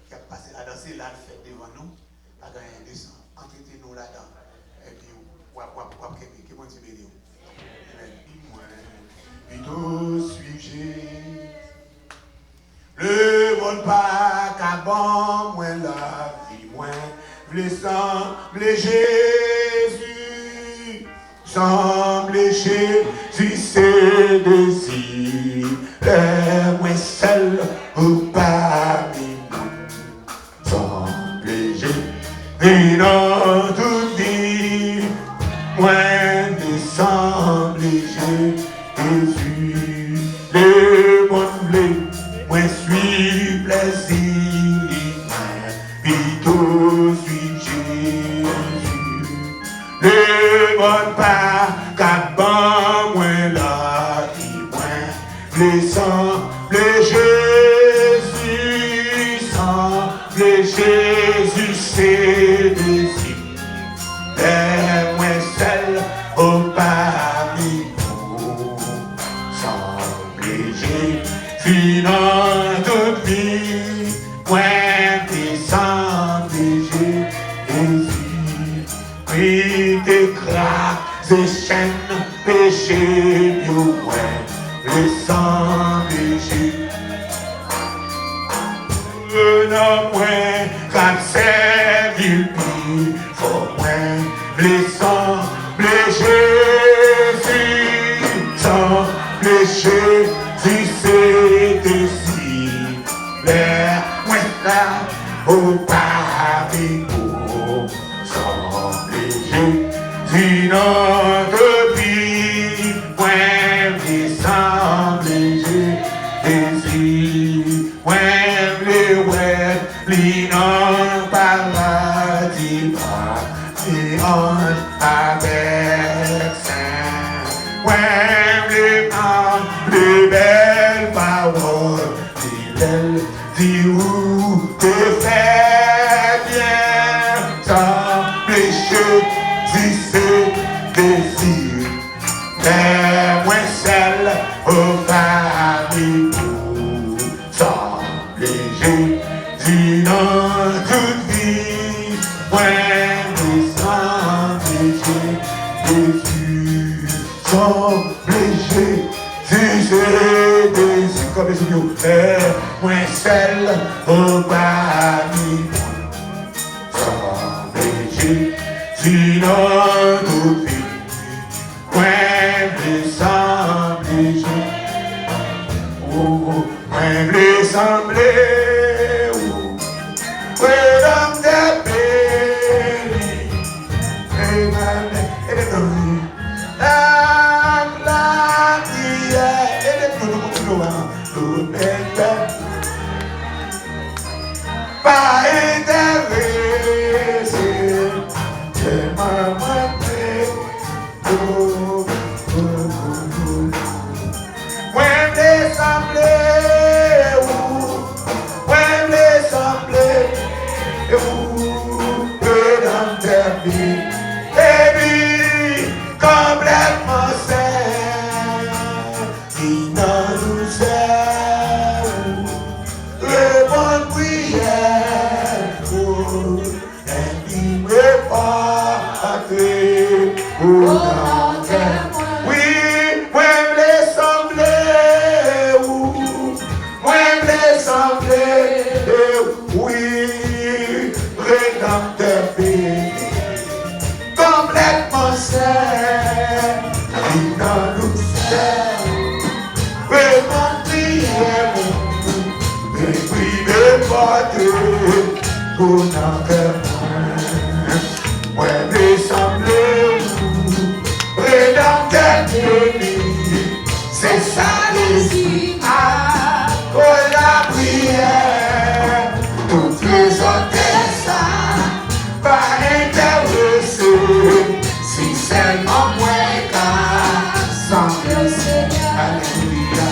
qui a passé là-dedans, c'est là le fait devant nous. Par exemple, un descend, entretenez-nous là-dedans. Et puis, on va qui vont dire vidéo. Plutôt suis-je. Le monde pas qu'avant, moi la vie, moi, le semble Jésus, c'est désir, moi seul ou parmi nous, semble Jésus, dans toute vie, moi ne semble Jésus, le monde bleu. Moi suis plaisir, plutôt suis Jésus. Le monde pas qu'avant moi là, qui moi, le sang, le Jésus, sang, le Jésus, c'est désir. Et moi seul, au parmi nous, semble Jésus. ouais, descendez Jésus, oui, t'écraser chaîne, péché, ouais, descendez Jésus. Non, moins, quand c'est vulpi, faut moins, blessant, blessé, sans blessé, si c'est ici, l'air, moins là, au paradis, sans blessé, sinon de vie, moins, blessant, blessé, Linon paradis, linon avec saint. Ouais, les belles paroles, les belles où te fais bien, sans péché, si c'est désir. Mais moi seul au paradis, sans léger. Sinon, toute vie, ouais, sans péché, Jésus, sans péché, si c'est Jésus, comme les autres, moi seul au paradis, sans péché, sinon, toute vie, ouais, sans péché, oh, ouais, sans péché. Pas intéressé, c'est ma moitié. Ouais, les semblés, ouais, les semblés, dans ta vie, baby, complètement sain, innocent, le bon prière, et qui me porte, oui, ouais, les semblés, ouais, les semblés, oui, rédempteur béni, complètement saint, innocent, vraiment prière, et puis me porte, pour notre ouais, les semblés, rédempteur béni, c'est ça les pour la prière, toutes les autres ça, pas intéressé, si seulement moi qu'à sembler, alléluia,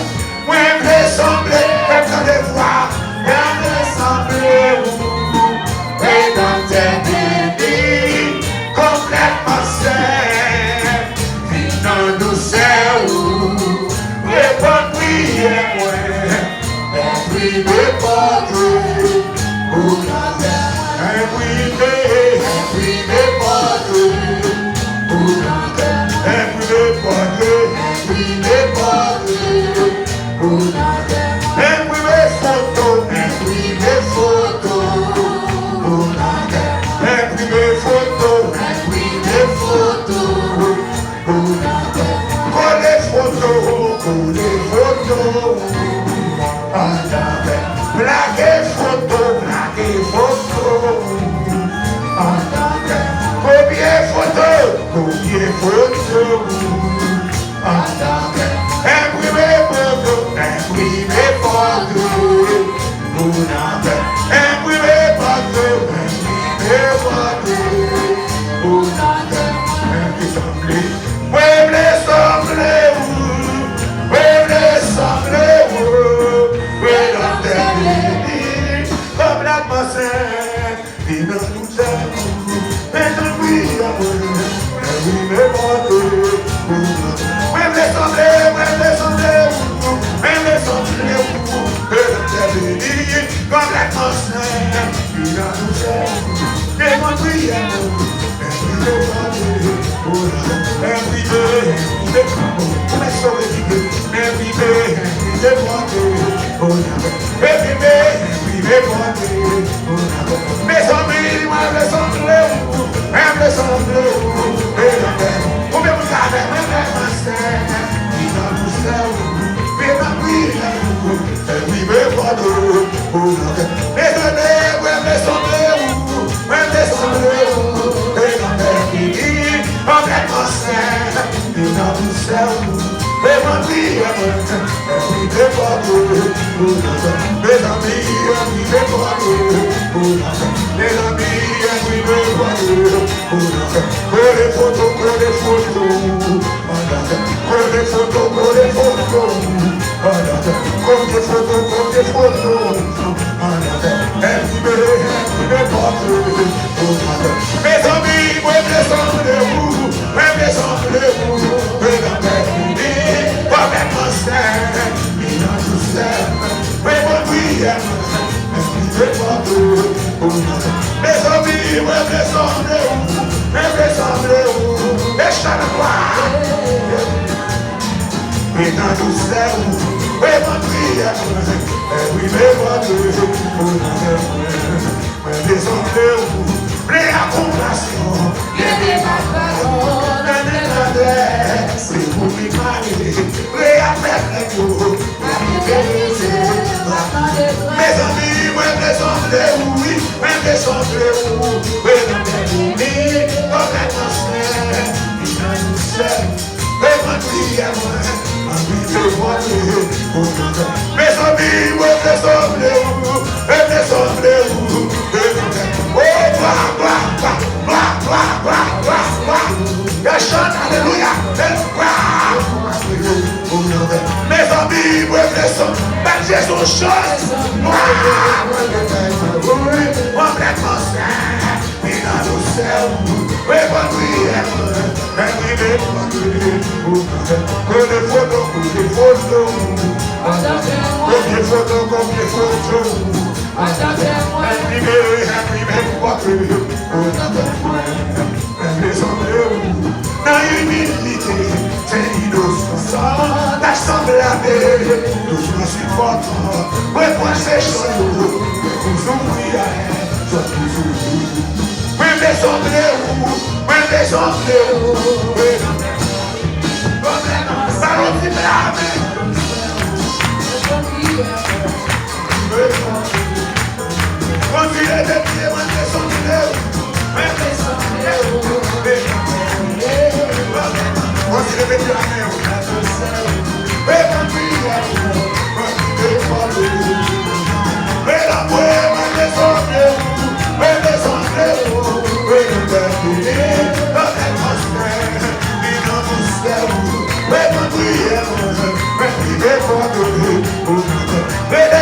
moi me sembler, même quand je vois, me sembler, rédempteur béni, complètement saint, non nous c'est où, répond prière, et puis me porte, pour la and we may part, and we may part, and we may photo, and we may photo, and we may photo, and we may photo, collez photo, blague photo, combien photo, imprimez photo, imprimez photo, imprimez photo, complètement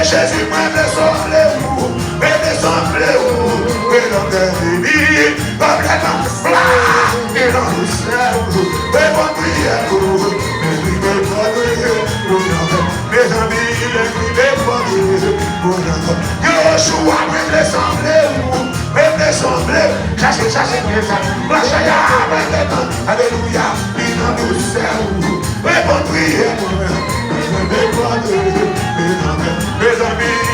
Jésus, moi, descendez-vous, et dans tes délits, complètement plat, et dans le ciel, et bonne prière, mes amis, les prières, Yoshua, même descendez-vous, cherchez, alléluia, et dans le ciel, et bonne prière, mes amis,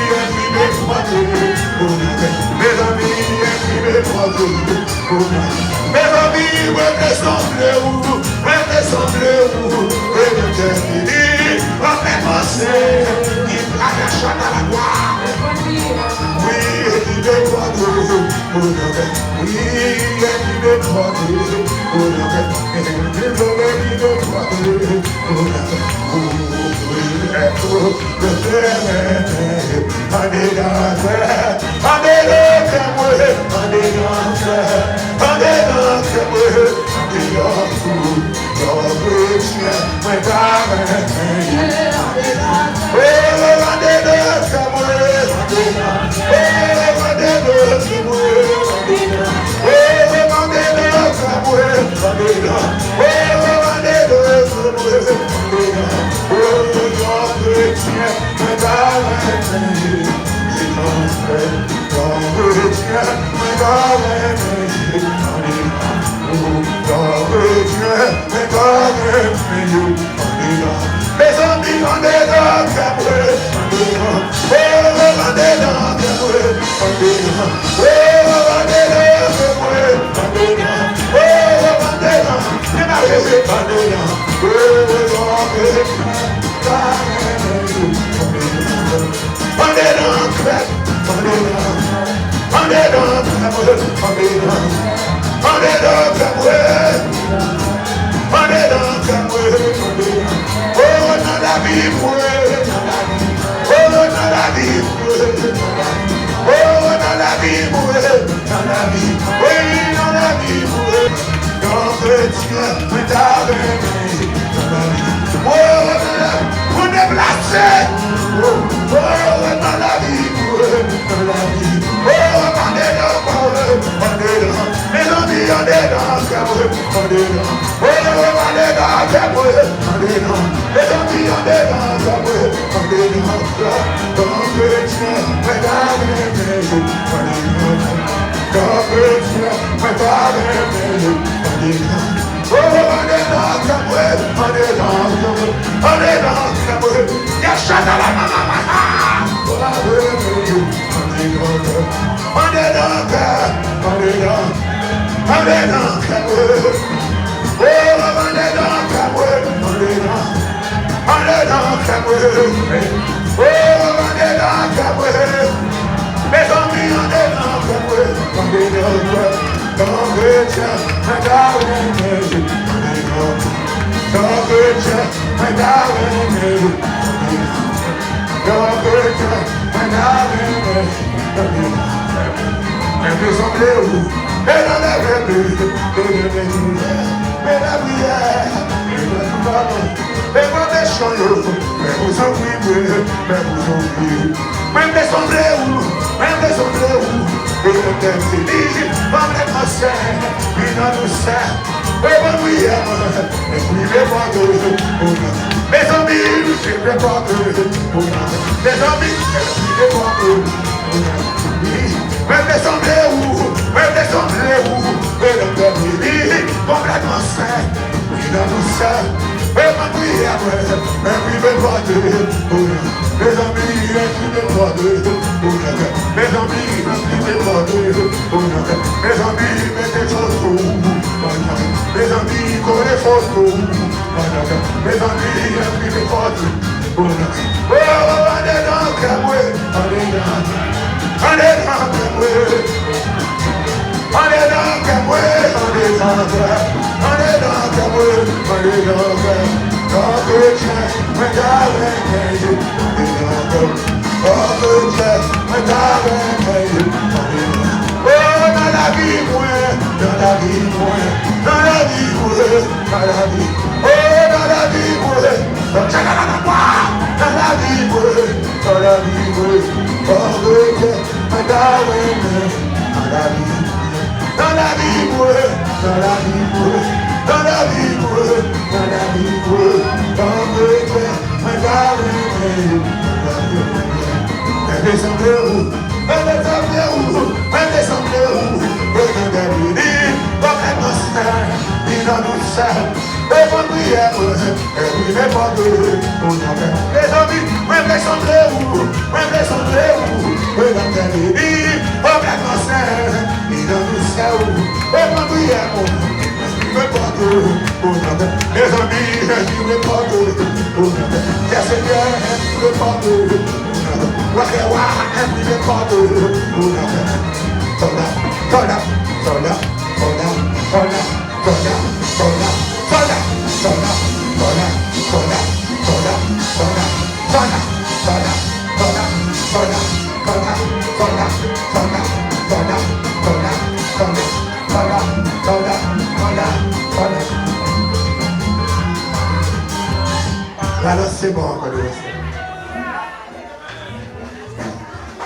Alors c'est bon encore.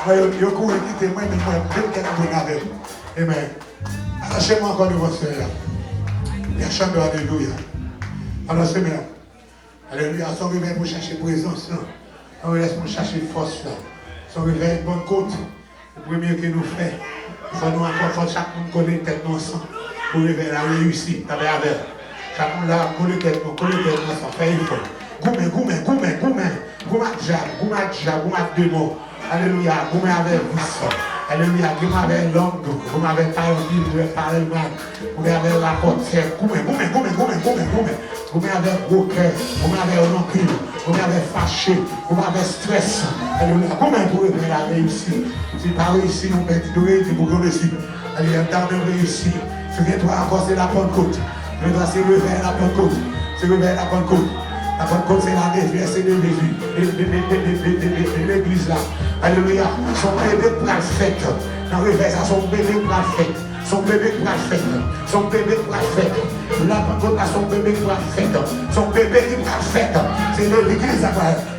Je cours quitter moi, mais moi, je vais quelqu'un avec. Amen. Attachez-moi encore de votre Seigneur. La chambre, alléluia. Alors Seigneur. Alléluia. Son réveil pour chercher présence. On laisse pour chercher force. Son réveil, bonne côte. Le premier que nous fait. Il faut nous encore chaque monde connaît tête ensemble. Pour réveiller la réussite. Avec. Chaque monde là, coller tête ensemble. Fait il faut. Goumé, jab, deux mots. Alléluia. Vous m'avez vu. Alléluia. Vous m'avez l'homme. Vous m'avez parlé de parlement. Vous m'avez rapporté. Vous m'avez gros cœur. Vous m'avez rancune. Vous m'avez fâché. Vous m'avez stress. Alléluia. Comment vous pouvez la réussir? Si pas réussi, on peut dire pour réussir. Alléluia. Dans le réussir. Souviens-toi encore, c'est la Pentecôte. Souviens-toi, c'est le verre la Pentecôte. C'est le verre la Pentecôte. La Pentecôte, c'est la déverse de Jésus. L'église là. Alléluia. Son bébé pour la fête. Dans le verre, son bébé pour la fête. Son bébé pour la fête. Son bébé pour la fête. La Pentecôte a son bébé pour la fête. Son bébé qui pour la fête. C'est l'église là.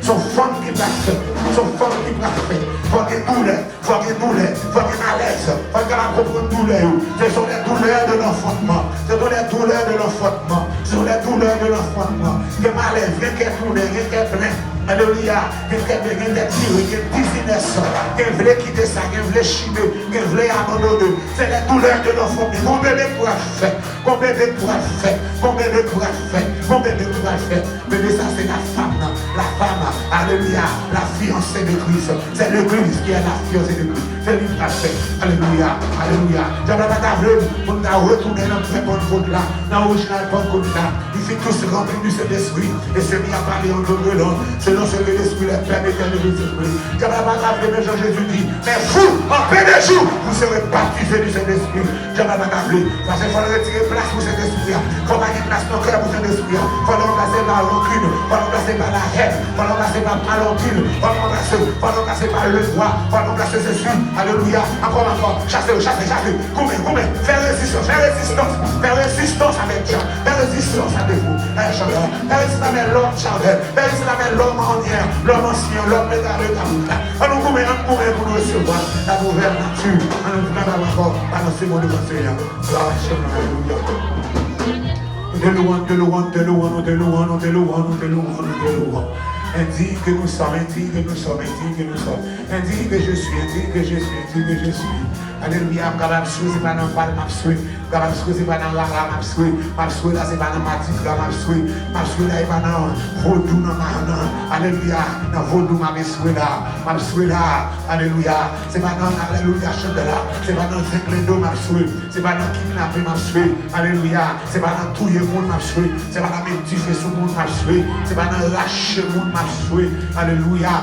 Son femme qui pour la fête. Son femme qui pour la fête. Faut qu'il douleur. Faut qu'il douleur. Faut qu'il malaise. Faut qu'il a propre douleur. Ce sont les douleurs de l'enfantement. Ce sont les douleurs de l'enfantement. Ce sont les douleurs de l'enfantement. Que malaise, rien qu'est douleur, rien qu'est plein. Alléluia. Quelqu'un vient d'être tiré, quelqu'un business, quelqu'un voulait quitter ça, quelqu'un voulait chimer, quelqu'un voulait abandonner. C'est les douleurs de l'enfant. Combien de pourra faire? Combien de pourra faire? Combien de pourra faire? Combien de pourra faire? Mais ça, c'est la femme. La femme, alléluia, la fiancée de Christ. C'est l'église qui est la fiancée de Christ. C'est lui qui a fait. Alléluia. Alléluia. J'aimerais pas t'avouer, on a retourné dans le très bonne route là, dans l'original bonne route là. Il fait tous remplis du Saint-Esprit et se mit à parler en d'autres langues. Non seulement l'esprit, les pères éternels de l'esprit. Quand la parole de Jean-Jésus dit, mais vous, en paix de jour, vous serez baptisés du Saint-Esprit. J'en ai pas appelé. Parce qu'il faut retirer place pour cet esprit. Il ne faut pas qu'il place nos cœurs pour cet esprit. Il faut le remplacer par rancune. Il faut le remplacer par la haine. Il faut le remplacer par malentine. Il faut le remplacer par le droit. Il faut le remplacer ceci. Alléluia. Encore. Chassez. Combien. Faire résistance avec Jean. Faire résistance avec vous. Faire résistance avec l'homme charnel. Faire résistance avec l'homme l'homme ancien, l'homme médaillé d'amour. On nous courait pour nous recevoir la nouvelle nature. On nous dit encore, annoncer mon nom Seigneur. De louange. Indique que nous sommes. Indique que je suis. Alléluia, capable de c'est pas dans le m'absoué. Capable de c'est pas dans la m'absoué. M'absoué là, c'est pas dans matif, là, m'absoué. M'absoué là, c'est pas dans vaudou, alléluia, dans vaudou, m'absoué là. M'absoué là, alléluia. C'est pas dans, alléluia, chante là. C'est pas dans Zéclédo, m'absoué. C'est pas dans kidnapper, m'absoué. Alléluia. C'est pas dans touiller le monde, m'absoué. C'est pas dans méditer sur le monde, m'absoué. C'est pas dans lâcher le monde, m'absoué. Alléluia,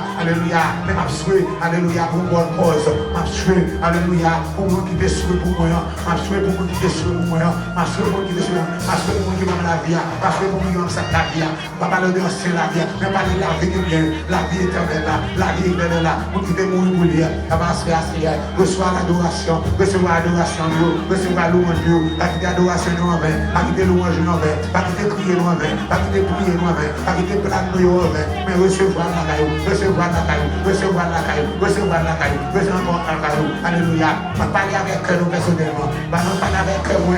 mais m'absoué. Alléluia, pour bonne cause. M'absoué, alléluia. Pour moi qui déçoit pour moi, marcher pour moi qui déçoit pour moi, marcher pour moi qui déçoit, marcher pour moi qui m'a la vie, marcher pour moi qui m'a la vie, pas parler de l'ancien la vie, mais parler de la vie bien, la vie éternelle là, la vie éternelle là, pour qui te mourir pour lui, reçois l'adoration, recevoir l'adoration, recevoir louange, pas quitter l'adoration nous en vain, pas quitter louange nous en vain, pas quitter crier nous en vain, pas quitter prier nous en vain, pas quitter planer nous en vain, mais recevoir la caillou, recevoir la caillou, alléluia. Je parle avec nous personnellement. Je parle avec moi.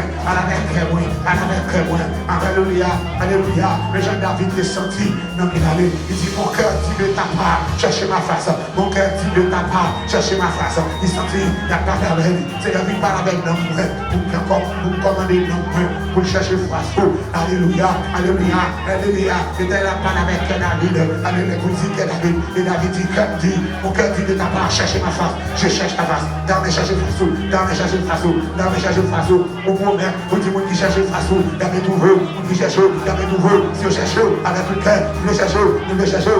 Alléluia. Le Jean David est senti dans qu'il allait. Il dit, mon cœur dit de ta part, cherchez ma face. Mon cœur dit de ta part, cherchez ma face. Il sentit, il n'y a pas d'avec. C'est la vie parle avec nous. Pour commander nous. Pour chercher face. Alléluia. C'était la parole avec David. Alléluia. Pour dire que David. Et David dit, mon cœur dit de ta part, cherchez ma face. Je cherche ta face. Dans mes chercher face. Dans mes chercher face. Au moment où tu qui cherche face. Dans mes trouver. Qui cherche. Dans mes trouver. Si je cherche avec tout le cœur. Je vais chercher.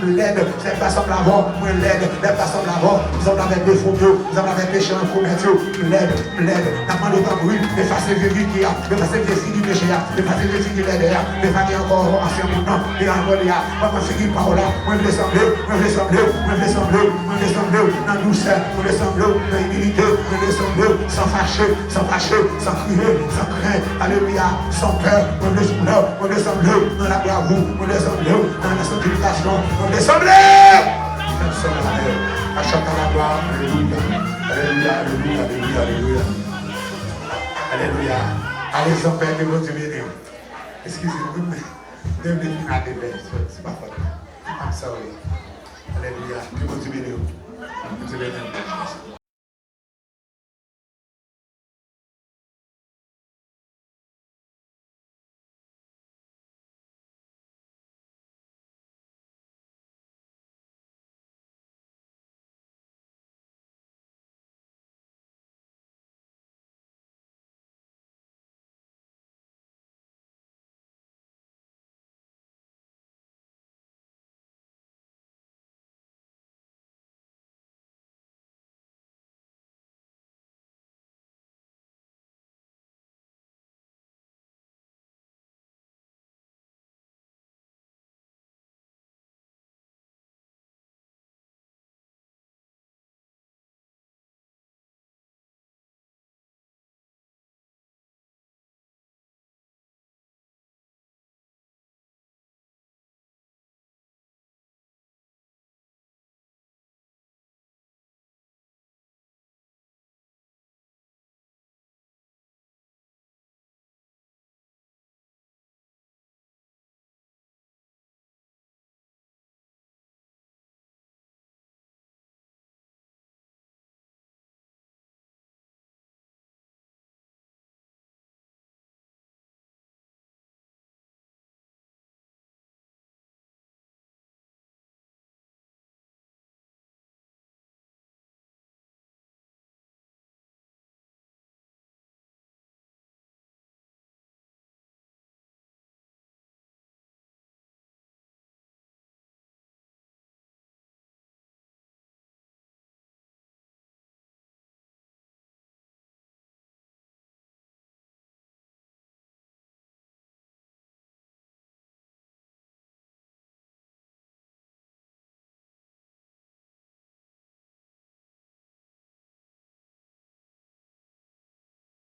L'aide. C'est pas semble avoir. L'aide. C'est pas semble avoir. Nous avons avec des faux mieux. Nous avons avec des péchés en commerciaux. L'aide. N'a pas de temps bruit. Effacer les vies qui a. Effacer les filles du péché. Effacer les filles qui l'aident. Effacer encore ancien monde. Et encore il y a. Pas finir par là. Moi je vais sembler. Dans douceur. Moi je vais sembler. Dans humilité. Moi je vais sembler. Sans fâcher. Sans crier. Sans craindre. Alléluia. Sans peur. Moi je vais sembler. Dans la bravoure. Moi je vais sembler. Dans la sanctification. Moi je vais sembler. À chacun la gloire. Alléluia. Allez, sans peur de votre bénédiction. Excusez-moi, mais de venir à des bêtes. C'est pas faute. I'm sorry. Alléluia. Que votre bénédiction.